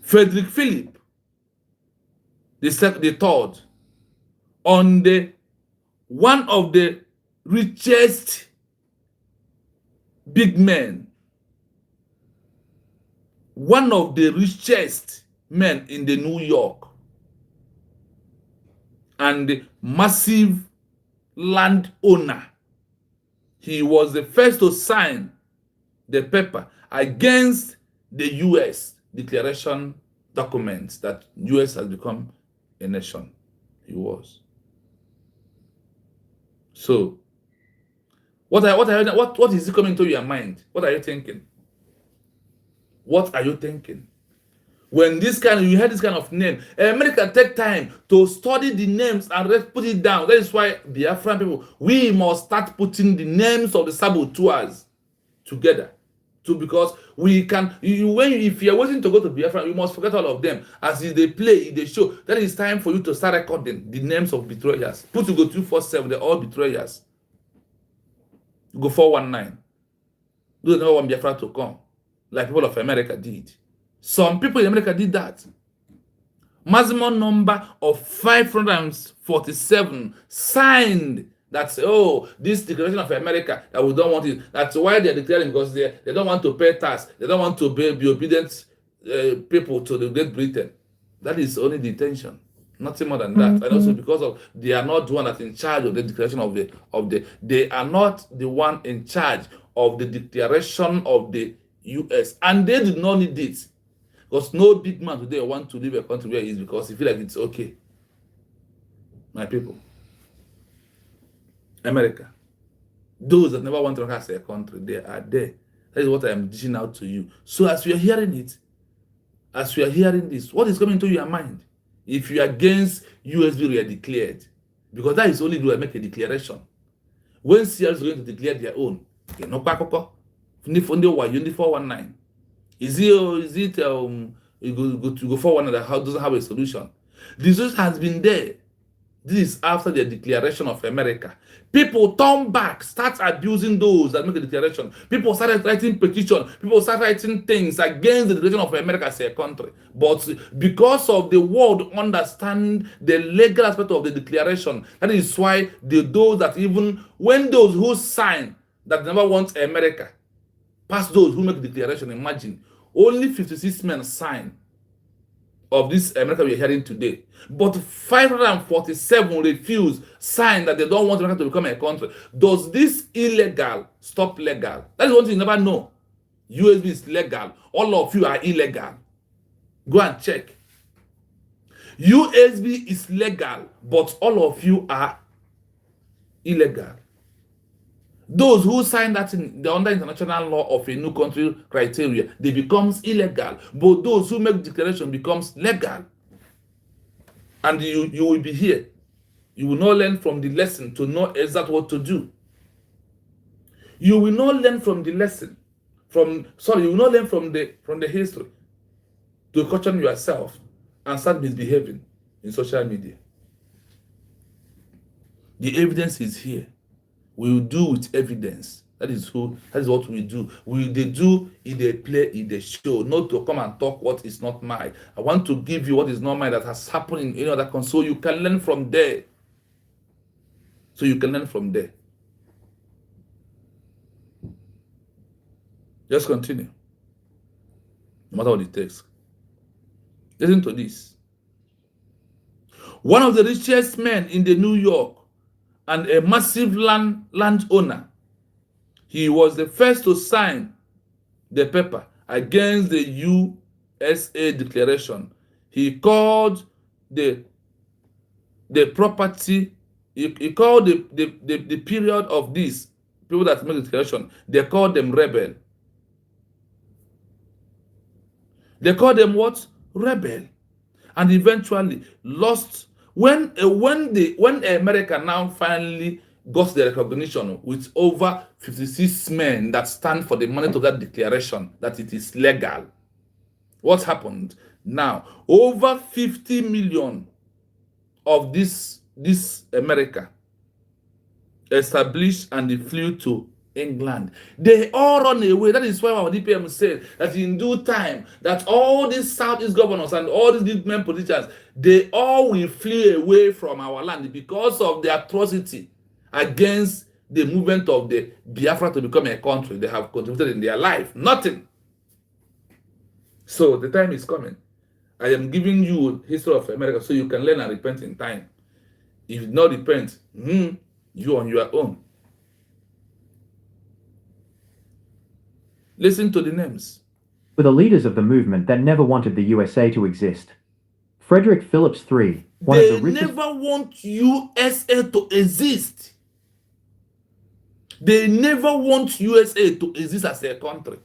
Frederick Philip, the third, on the one of the richest big men, one of the richest men in the New York, and the massive landowner. He was the first to sign the paper against the U.S. declaration documents that U.S. has become a nation. He was. So, what is coming to your mind? What are you thinking? What are you thinking? When you hear this kind of name, America take time to study the names and put it down. That is why Biafran people, we must start putting the names of the saboteurs together. Because we can, if you are waiting to go to Biafra, you must forget all of them. As they play, they show, that is time for you to start recording the names of betrayers. Put to go 247, they're all betrayers. Go 419. Those never want Biafra to come, like people of America did. Some people in America did that. Maximum number of 547 signed that say, oh, this declaration of America, that we don't want it. That's why they're declaring, because they don't want to pay tax. They don't want to be obedient people to the Great Britain. That is only the intention. Nothing more than that. And also because of they are not the one that's in charge of the declaration of the they are not the one in charge of the declaration of the US. And they did not need it. Because no big man today want to leave a country where he is because he feel like it's okay. My people. America. Those that never want to have a country, they are there. That is what I am dishing out to you. So as we are hearing it, as we are hearing this, what is coming to your mind? If you are against USB, we are declared. Because that is only to make a declaration. When CR is going to declare their own, you know, 419. Is it you go 419 that doesn't have a solution? The solution has been there. This is after the declaration of America. People turn back, start abusing those that make a declaration. People started writing petitions. People started writing things against the declaration of America as a country. But because of the world understand the legal aspect of the declaration, that is why those that even when those who sign that never want America, past those who make the declaration, imagine only 56 men sign of this America we are hearing today. But 547 refuse, sign that they don't want America to become a country. Does this illegal stop legal? That is one thing you never know. USB is legal. All of you are illegal. Go and check. USB is legal, but all of you are illegal. Those who sign that in the under international law of a new country criteria, they becomes illegal. But those who make declaration becomes legal. And you will be here. You will not learn from the lesson to know exactly what to do. You will not learn from the lesson. You will not learn from the history to caution yourself and start misbehaving in social media. The evidence is here. We will do with evidence. That is what we do. They do in the play, in the show, not to come and talk what is not mine. I want to give you what is not mine that has happened in other countries, so you can learn from there. Just continue. No matter what it takes. Listen to this. One of the richest men in the New York and a massive landowner, he was the first to sign the paper against the USA declaration. He called the property, he called the period of this, people that make the declaration, they called them rebel. They called them what? Rebel. And eventually lost. When America now finally got the recognition with over 56 men that stand for the mandate of that declaration that it is legal. What happened? Now, over 50 million of this America established and they flew to England. They all run away. That is why our DPM said that in due time, that all these Southeast governors and all these men politicians, they all will flee away from our land because of the atrocity against the movement of the Biafra to become a country. They have contributed in their life. Nothing. So the time is coming. I am giving you history of America so you can learn and repent in time. If you do not repent, you on your own. Listen to the names. Were the leaders of the movement that never wanted the USA to exist. Frederick Phillips III, one of They the richest... never want USA to exist. They never want USA to exist as a country.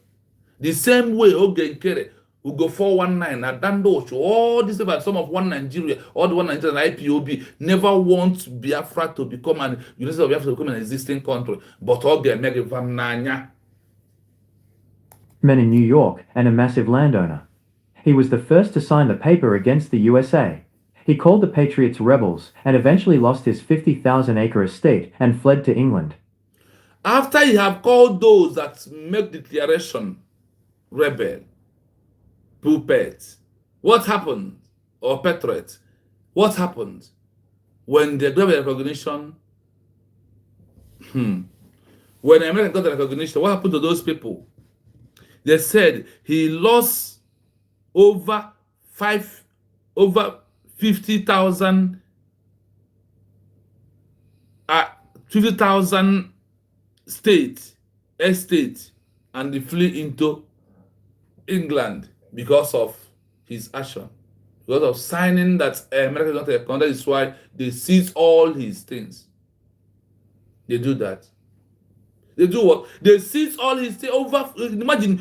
The same way Oge Nkere, who go 419, Adando, all these people, some of One Nigeria, all the One Nigeria and IPOB, never want Biafra to become an University of Biafra to become an existing country. But Oge Mege Vamnanya. men in New York and a massive landowner. He was the first to sign the paper against the USA. He called the Patriots rebels and eventually lost his 50,000-acre estate and fled to England. After he have called those that make declaration rebel, puppets, what happened? Or patriots, what happened? When they got the recognition, when America got the recognition, what happened to those people? They said he lost over 50,000 estates, and they flew into England because of his action, because of signing that America is not a country. That is why they seize all his things. They do that. They do what? They seize all his things over. Imagine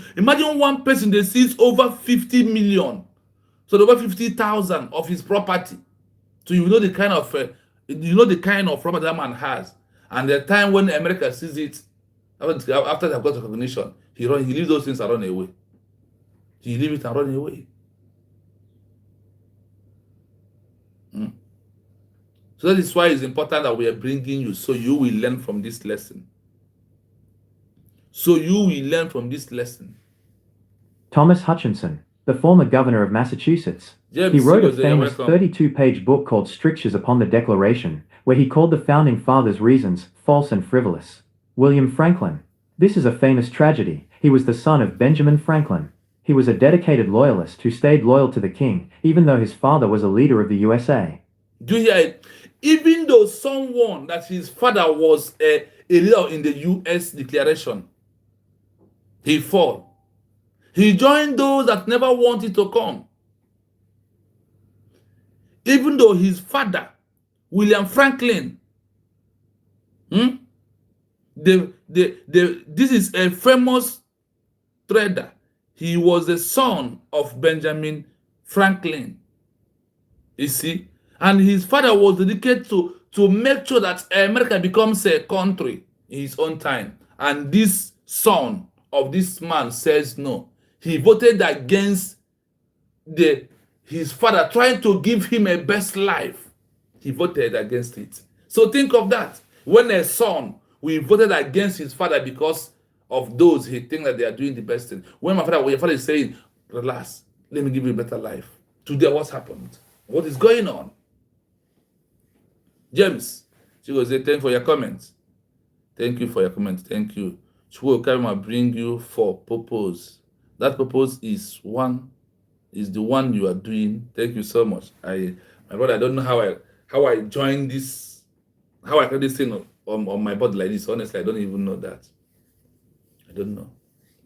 one person, they seize over 50 million. So over 50,000 of his property. So you know the kind of property that man has. And the time when America sees it, after they have got recognition, he leaves those things and run away. He leave it and run away. So that is why it's important that we are bringing you, so you will learn from this lesson. Thomas Hutchinson, the former governor of Massachusetts. James, He wrote a you're famous welcome. 32-page book called Strictures Upon the Declaration, where he called the founding fathers' reasons false and frivolous. William Franklin. This is a famous tragedy. He was the son of Benjamin Franklin. He was a dedicated loyalist who stayed loyal to the king, even though his father was a leader of the USA. Do you hear it? Even though someone that his father was a leader in the US declaration, he fought. He joined those that never wanted to come. Even though his father, William Franklin, this is a famous trader. He was the son of Benjamin Franklin. You see? And his father was dedicated to make sure that America becomes a country in his own time. And this son of this man says no. He voted against his father trying to give him a best life. He voted against it. So think of that. When a son will voted against his father because of those he thinks that they are doing the best thing. When your father is saying, relax, let me give you a better life. Today, what's happened? What is going on? James, she goes, thank you for your comments. Thank you for your comments. Thank you. She will come and bring you for purpose. That purpose is the one you are doing. Thank you so much. My brother, I don't know how I joined this, how I got this thing on my body like this. Honestly, I don't even know that. I don't know.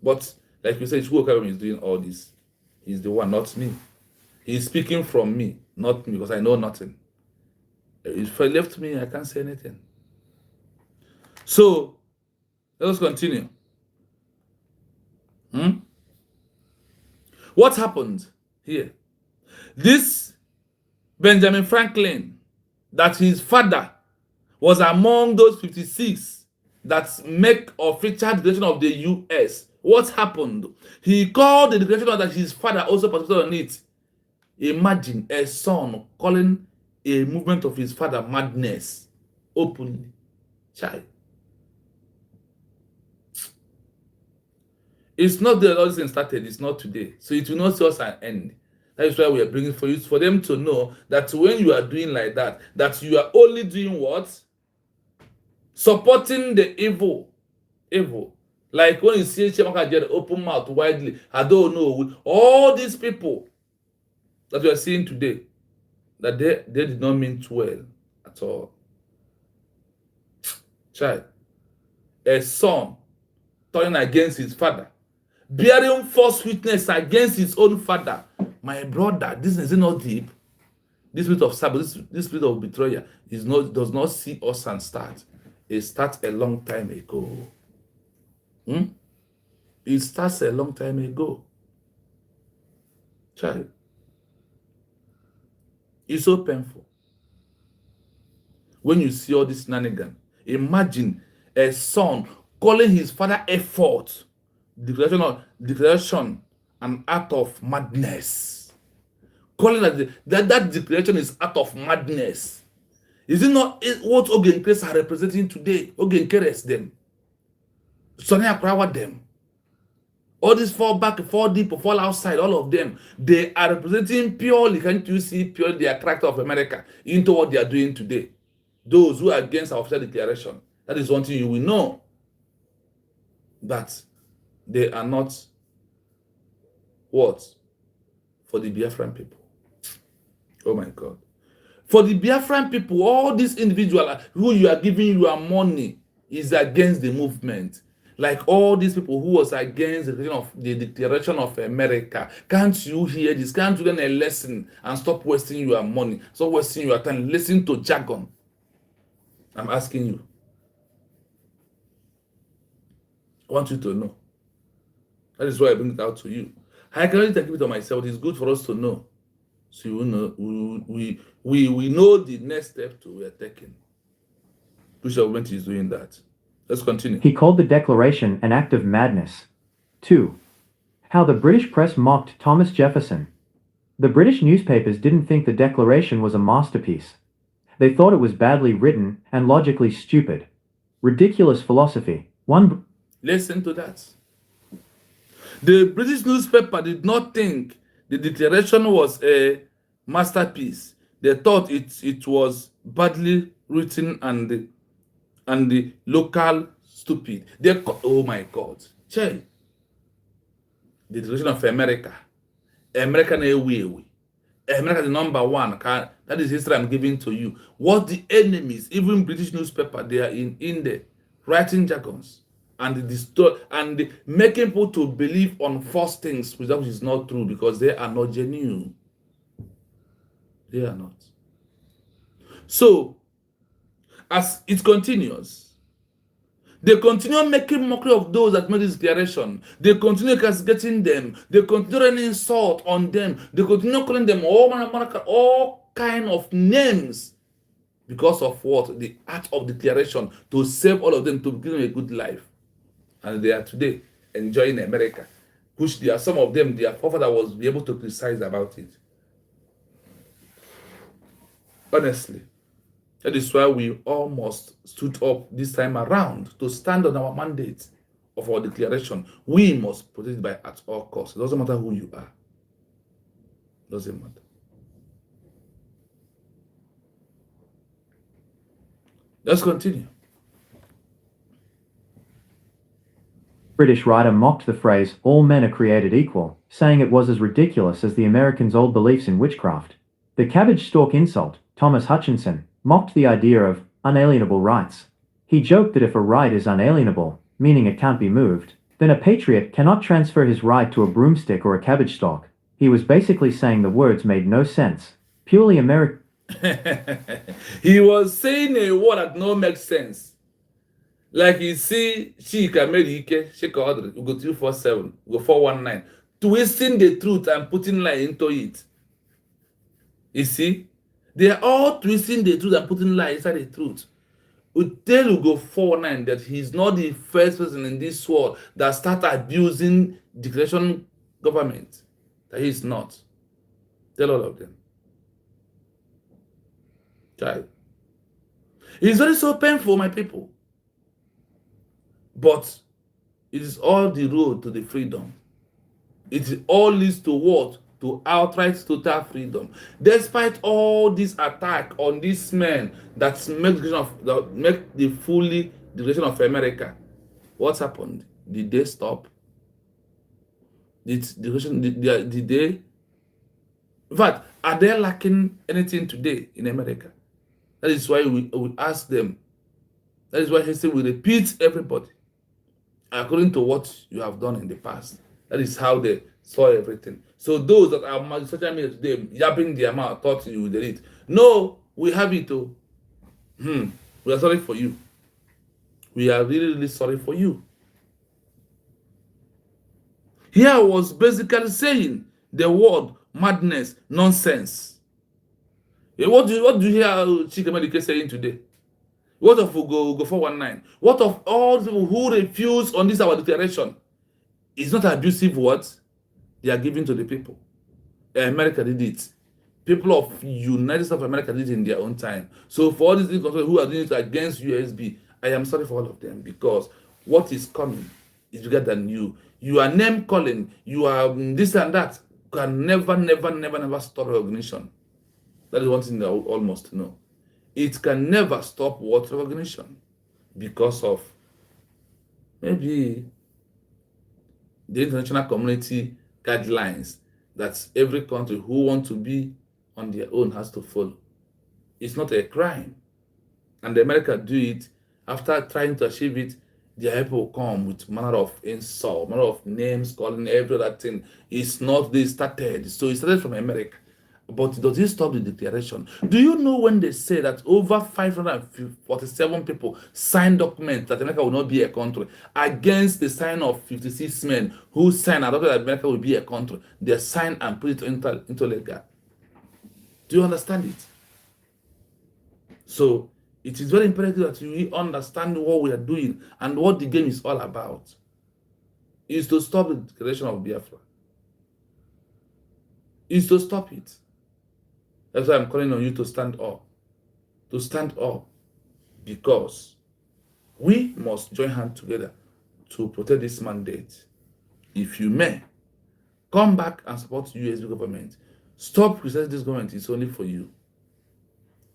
But like you said, Chukwuka is doing all this. He's the one, not me. He's speaking from me, not me, because I know nothing. If I left me, I can't say anything. So let us continue. What happened here? This Benjamin Franklin, that his father was among those 56 that make official declaration of the US. What happened? He called the declaration that his father also participated on it. Imagine a son calling a movement of his father madness openly. Child. It's not the all this thing started, it's not today. So it will not see us an end. That is why we are bringing for you, for them to know that when you are doing like that, that you are only doing what? Supporting the evil. Evil. Like when you see Chemaka Jed open mouth widely, I don't know, all these people that we are seeing today, that they did not mean well at all. Child. A son turning against his father, bearing false witness against his own father. My brother, this is not deep. This spirit of sabbath, this spirit of betrayal does not see us and start. It starts a long time ago. It starts a long time ago. Child. It's so painful. When you see all this shenanigan, imagine a son calling his father effort, declaration, an act of madness. Calling that declaration is act of madness. Is it not what Ogenkeres are representing today? Ogenkeres them. Sonia Krawa them. All these fall back, fall deep, fall outside, all of them, they are representing purely, can't you see, purely the character of America into what they are doing today. Those who are against our official declaration. That is one thing you will know. That they are not what? For the Biafran people. Oh my God. For the Biafran people, all these individuals who you are giving your money is against the movement. Like all these people who was against the declaration of America. Can't you hear this? Can't you learn a lesson and stop wasting your money? Stop wasting your time. Listen to jargon. I'm asking you. I want you to know. That is why I bring it out to you. I can only take it on myself. It's good for us to know. So you know, we know the next step we are taking. Which government is doing that. Let's continue. He called the declaration an act of madness. 2. How the British press mocked Thomas Jefferson. The British newspapers didn't think the declaration was a masterpiece. They thought it was badly written and logically stupid. Ridiculous philosophy. Listen to that. The British newspaper did not think the declaration was a masterpiece. They thought it was badly written and the local stupid. Oh my God. Che. The declaration of America. American Airway. America the number one. That is history I'm giving to you. What the enemies, even British newspaper, they are in there writing jargons and making people to believe on false things, which is not true because they are not genuine. They are not. So, as it continues, they continue making mockery of those that made this declaration. They continue castigating them. They continue running insult on them. They continue calling them all kind of names because of what? The act of declaration to save all of them, to give them a good life. And they are today enjoying America, which some of them, their forefather was able to criticize about it. Honestly. That is why we almost stood up this time around to stand on our mandate of our declaration. We must protect it by at all costs. It doesn't matter who you are. It doesn't matter. Let's continue. British writer mocked the phrase, "all men are created equal," saying it was as ridiculous as the Americans' old beliefs in witchcraft. The cabbage stalk insult, Thomas Hutchinson, mocked the idea of unalienable rights. He joked that if a right is unalienable, meaning it can't be moved, then a patriot cannot transfer his right to a broomstick or a cabbage stalk. He was basically saying the words made no sense. Purely American. He was saying a word that no makes sense. Like you see, Chika Merike, Chika Audrey, we go 247, we go 419, twisting the truth and putting lie into it. You see? They are all twisting the truth and putting lie inside the truth. tell you go 4-9 that he's not the first person in this world that started abusing declaration government. That he's not. Tell all of them. Child. It's very so painful, my people. But it is all the road to the freedom. It all leads to what? To outright total freedom. Despite all this attack on these men that make the fully declaration of America, what happened? Did they stop? Did they? In fact, are they lacking anything today in America? That is why we ask them. That is why history will repeat everybody according to what you have done in the past. That is how they saw everything. So those that are on social media today yapping their mouth thought you would delete. No, we have it too. We are sorry for you. We are really, really sorry for you. Here I was basically saying the word madness, nonsense. What do you hear Chike Medike saying today? What of go 419? What of all the people who refuse on this our declaration? It's not abusive words they are giving to the people. America did it. People of United States of America did it in their own time. So for all these people who are doing it against USB, I am sorry for all of them, because what is coming is bigger than you. You are name calling, you are this and that, can never stop recognition. That is one thing that we all must know. It can never stop what recognition, because of maybe the international community guidelines that every country who wants to be on their own has to follow. It's not a crime. And America do it. After trying to achieve it, their people come with manner of insult, manner of names, calling every other thing. It's not they started. So it started from America. But does it stop the declaration? Do you know when they say that over 547 people signed documents that America will not be a country against the sign of 56 men who signed adopted that America will be a country? They signed and put it into legal. Do you understand it? So it is very imperative that we understand what we are doing and what the game is all about. Is to stop the declaration of Biafra. Is to stop it. That's why I'm calling on you to stand up. To stand up. Because we must join hands together to protect this mandate. If you may, come back and support the USB government. Stop criticizing this government. It's only for you.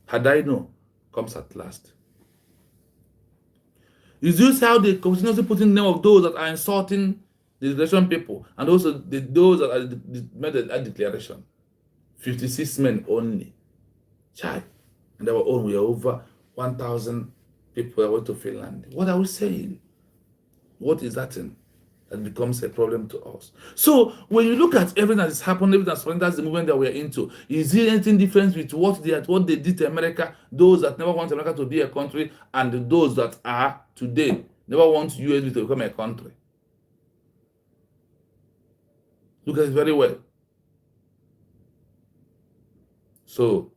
Had I known comes at last. Is this how they continuously put in the name of those that are insulting the declaration people and also those that made a declaration? 56 men only. Child. And we were over 1,000 people that went to Finland. What are we saying? What is that thing that becomes a problem to us? So when you look at everything that is happening, everything that's happening, that's the movement that we are into. Is there anything different with what they did to America, those that never want America to be a country, and those that are today never want USB to become a country? Look at it very well. So,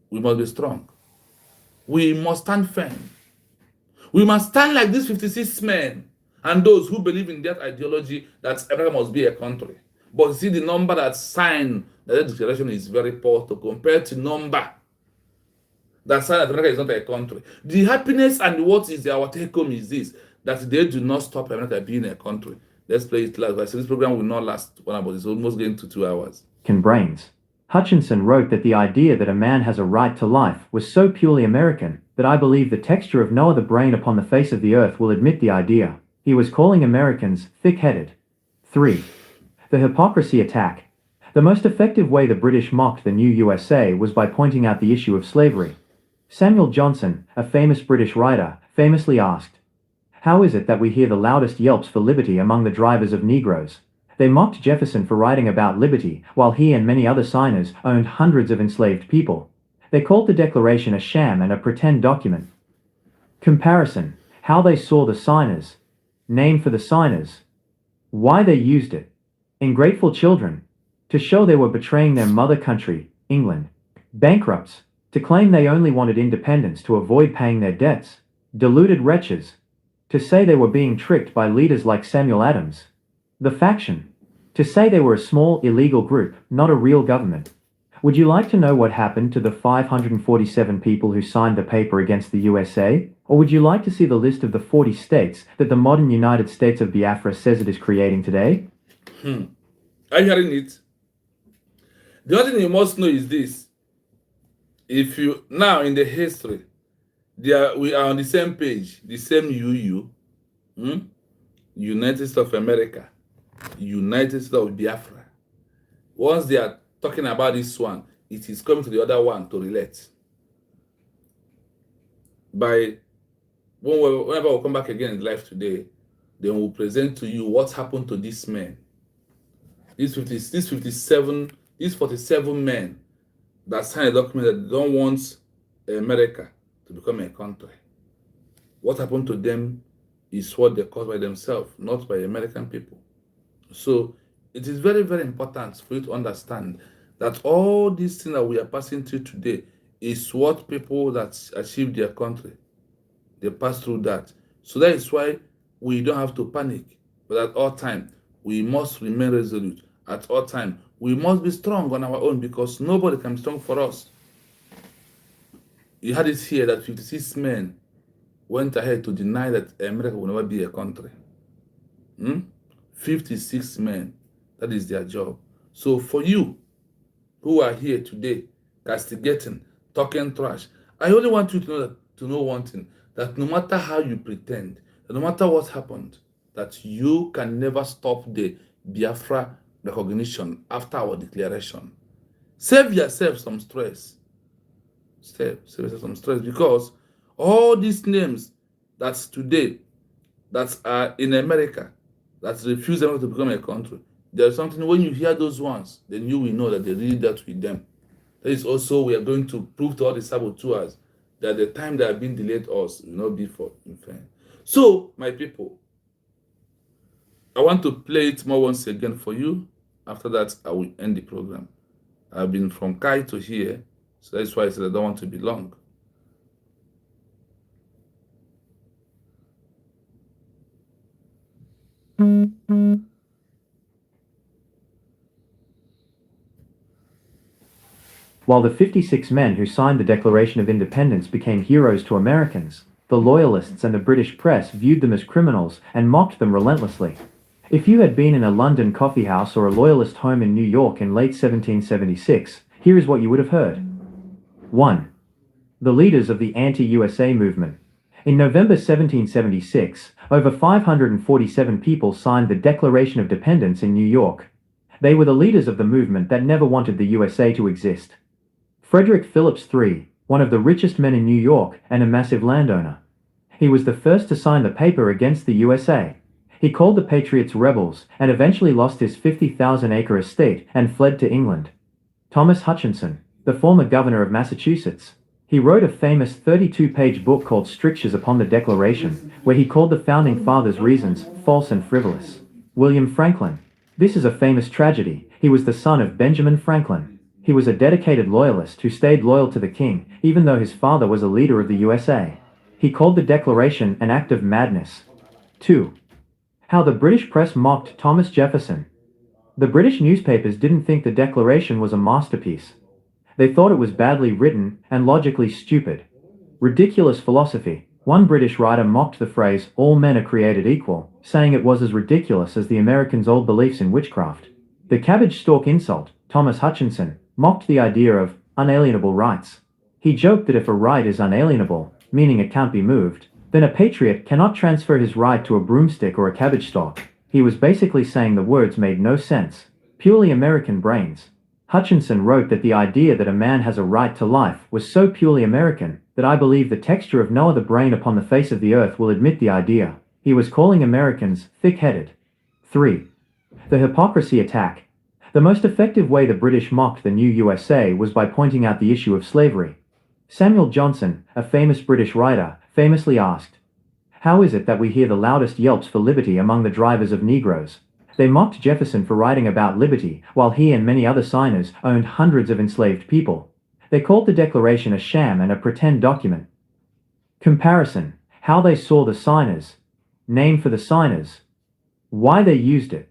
we must be strong. We must stand firm. We must stand like these 56 men and those who believe in that ideology that America must be a country. But see, the number that signed the declaration is very poor to compare to number that signed that America is not a country. The happiness and what is our take home is this, that they do not stop America being a country. Let's play it last. So this program will not last 1 hour. It's almost getting to 2 hours. Brains. Hutchinson wrote that the idea that a man has a right to life was so purely American that I believe the texture of no other brain upon the face of the earth will admit the idea. He was calling Americans thick-headed. 3. The hypocrisy attack. The most effective way the British mocked the new USA was by pointing out the issue of slavery. Samuel Johnson, a famous British writer, famously asked, "How is it that we hear the loudest yelps for liberty among the drivers of Negroes?" They mocked Jefferson for writing about liberty, while he and many other signers owned hundreds of enslaved people. They called the Declaration a sham and a pretend document. Comparison. How they saw the signers. Name for the signers. Why they used it. Ungrateful children. To show they were betraying their mother country, England. Bankrupts. to claim they only wanted independence to avoid paying their debts, deluded wretches, to say they were being tricked by leaders like Samuel Adams, the faction, to say they were a small, illegal group, not a real government. Would you like to know what happened to the 547 people who signed the paper against the USA? Or would you like to see the list of the 40 states that the modern United States of Biafra says it is creating today? Are you hearing it? The other thing you must know is this. If you, now in the history, we are on the same page, the same United States of America, United States of Biafra. Once they are talking about this one, it is coming to the other one to relate. Whenever we come back again in life today, then we'll present to you what happened to these men. These 47 men that signed a document that don't want America to become a country. What happened to them is what they caused by themselves, not by American people. So it is very, very important for you to understand that all these things that we are passing through today is what people that achieved their country, they pass through that. So that is why we don't have to panic. But at all time, we must remain resolute. At all time, we must be strong on our own because nobody can be strong for us. You had it here that 56 men went ahead to deny that America will never be a country. 56 men. That is their job. So for you who are here today, castigating, talking trash, I only want you to know one thing, that no matter how you pretend, no matter what happened, that you can never stop the Biafra recognition after our declaration. Save yourself some stress. Save yourself some stress, because all these names that's today, that are in America, that refuse America to become a country, there's something, when you hear those ones, then you will know that they really dealt with them. That is also, we are going to prove to all the saboteurs that the time they have been delayed us will not be for in vain. So, my people, I want to play it more once again for you. After that, I will end the program. I've been from Kai to here, so that's why I said I don't want to be long. While the 56 men who signed the Declaration of Independence became heroes to Americans, the Loyalists and the British press viewed them as criminals and mocked them relentlessly. If you had been in a London coffeehouse or a Loyalist home in New York in late 1776, here is what you would have heard. 1. The leaders of the anti-USA movement. In November 1776, over 547 people signed the Declaration of Independence in New York. They were the leaders of the movement that never wanted the USA to exist. Frederick Phillips III, one of the richest men in New York and a massive landowner. He was the first to sign the paper against the USA. He called the Patriots rebels and eventually lost his 50,000-acre estate and fled to England. Thomas Hutchinson, the former governor of Massachusetts. He wrote a famous 32-page book called Strictures upon the Declaration, where he called the Founding Fathers' reasons false and frivolous. William Franklin. This is a famous tragedy. He was the son of Benjamin Franklin. He was a dedicated loyalist who stayed loyal to the king, even though his father was a leader of the USA. He called the Declaration an act of madness. 2. How the British press mocked Thomas Jefferson. The British newspapers didn't think the Declaration was a masterpiece. They thought it was badly written and logically stupid. Ridiculous philosophy. One British writer mocked the phrase, "all men are created equal," saying it was as ridiculous as the Americans' old beliefs in witchcraft. The cabbage stalk insult, Thomas Hutchinson, mocked the idea of unalienable rights. He joked that if a right is unalienable, meaning it can't be moved, then a patriot cannot transfer his right to a broomstick or a cabbage stalk. He was basically saying the words made no sense. Purely American brains. Hutchinson wrote that the idea that a man has a right to life was so purely American that I believe the texture of no other brain upon the face of the earth will admit the idea. He was calling Americans thick-headed. 3. The hypocrisy attack. The most effective way the British mocked the new USA was by pointing out the issue of slavery. Samuel Johnson, a famous British writer, famously asked, "How is it that we hear the loudest yelps for liberty among the drivers of Negroes?" They mocked Jefferson for writing about liberty, while he and many other signers owned hundreds of enslaved people. They called the declaration a sham and a pretend document. Comparison: how they saw the signers, name for the signers, why they used it.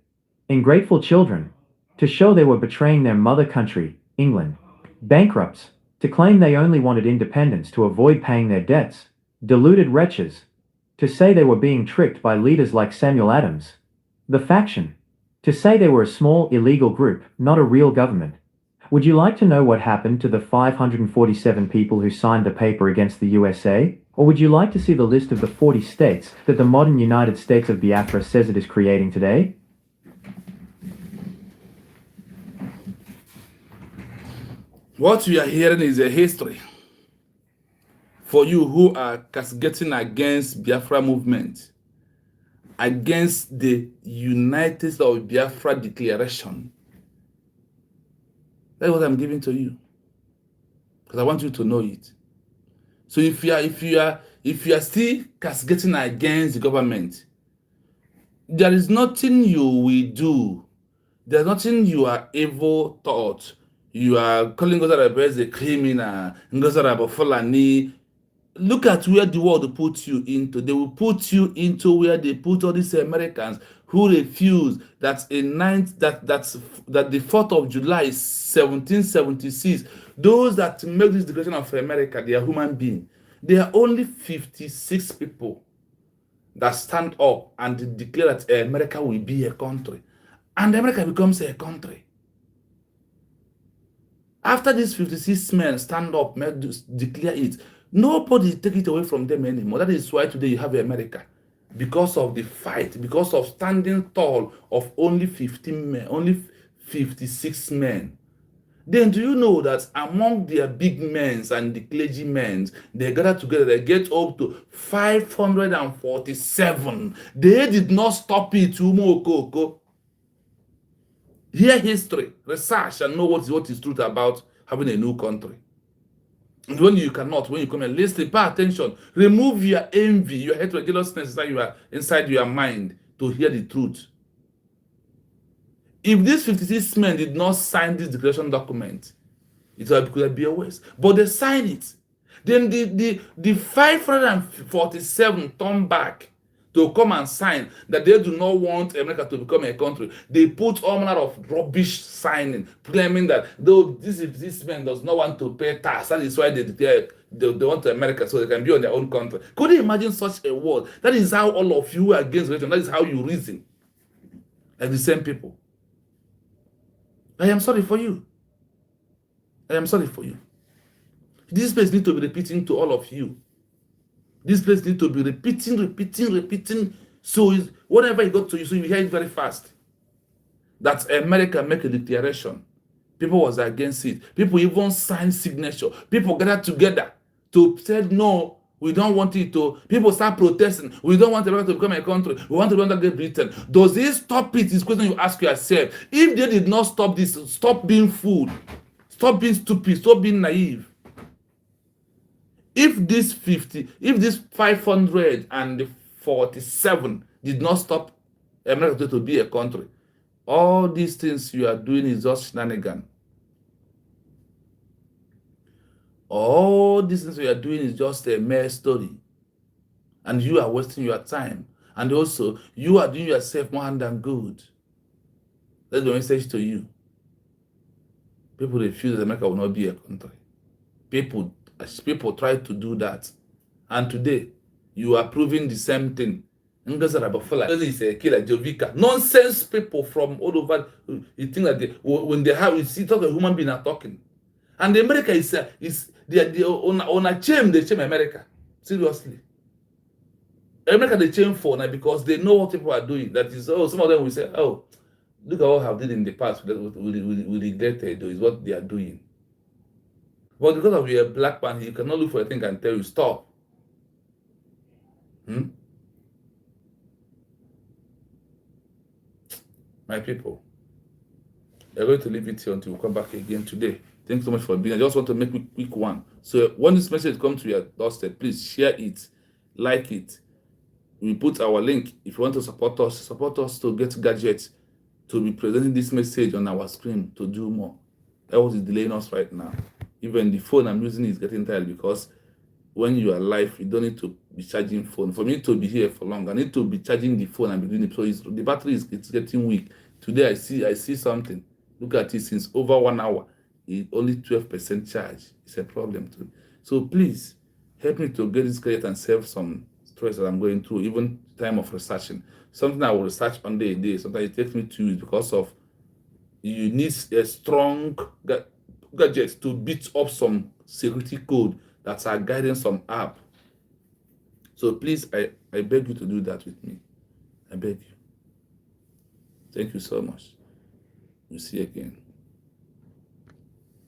Ungrateful children, to show they were betraying their mother country, England. Bankrupts, to claim they only wanted independence to avoid paying their debts. Deluded wretches, to say they were being tricked by leaders like Samuel Adams. The faction, to say they were a small, illegal group, not a real government. Would you like to know what happened to the 547 people who signed the paper against the USA? Or would you like to see the list of the 40 states that the modern United States of Biafra says it is creating today? What you are hearing is a history. For you who are castigating against Biafra movement, against the United States of Biafra declaration, that's what I'm giving to you, because I want you to know it. So if you are still castigating against the government, there is nothing you will do. There's nothing you are ever taught. You are calling Ngozarabo as a criminal, Ngozarabo Fulani. Look at where the world put you into. They will put you into where they put all these Americans who refuse that the 4th of July 1776. Those that make this declaration of America, they are human beings. There are only 56 people that stand up and declare that America will be a country, and America becomes a country. After these 56 men stand up, declare it, nobody take it away from them anymore. That is why today you have America, because of the fight, because of standing tall of only 15 men, only 56 men. Then do you know that among their big men and the clergymen, they gather together, they get up to 547. They did not stop it. Hear history, research, and know what is truth about having a new country. And when you cannot, when you come and listen, pay attention, remove your envy, your heterogeneousness inside your mind to hear the truth. If these 56 men did not sign this declaration document, it could be a waste. But they signed it. Then the 547 turned back to come and sign that they do not want America to become a country. They put all manner of rubbish signing, claiming that though this man does not want to pay tax, that is why they declare they want America so they can be on their own country. Could you imagine such a world? That is how all of you are against religion. That is how you reason. Like the same people. I am sorry for you. I am sorry for you. This place needs to be repeating to all of you. This place needs to be repeating. So whatever it got to you, so you hear it very fast. That America make a declaration. People was against it. People even signed signature. People gathered together to say no. We don't want it to. People start protesting. We don't want America to become a country. We want to become Great Britain. Does this stop it? This question you ask yourself. If they did not stop this, stop being fooled. Stop being stupid. Stop being naive. If this 547 did not stop America to be a country, all these things you are doing is just shenanigan. All these things we are doing is just a mere story. And you are wasting your time. And also, you are doing yourself more harm than good. That's the message to you. People refuse that America will not be a country. People try to do that. And today, you are proving the same thing. Is a killer, Jovika. Nonsense people from all over. You think that when they have, you see, talk a human being are talking. And America is they on a chain, they chain America. Seriously. America they chain for now because they know what people are doing. That is, some of them will say, oh, look at what I have did in the past. We regret it, is what they are doing. But because of you're a black man, you cannot look for a thing and tell you, stop. My people, we're going to leave it here until we come back again today. Thanks so much for being here. I just want to make a quick one. So when this message comes to your doorstep, please share it, like it. We put our link. If you want to support us to get gadgets, to be presenting this message on our screen to do more. That was delaying us right now. Even the phone I'm using is getting tired because when you are live, you don't need to be charging phone. For me to be here for long, I need to be charging the phone and be doing it. So the battery is it's getting weak. Today I see something. Look at it, since over 1 hour, it's only 12% charge. It's a problem too. So please help me to get this credit and save some stress that I'm going through, even time of researching. Something I will research on a day. Sometimes it takes me 2 weeks because of you need a strong gadget to beat up some security code that are guiding some app. So please, I beg you to do that with me. I beg you. Thank you so much. We'll see you again.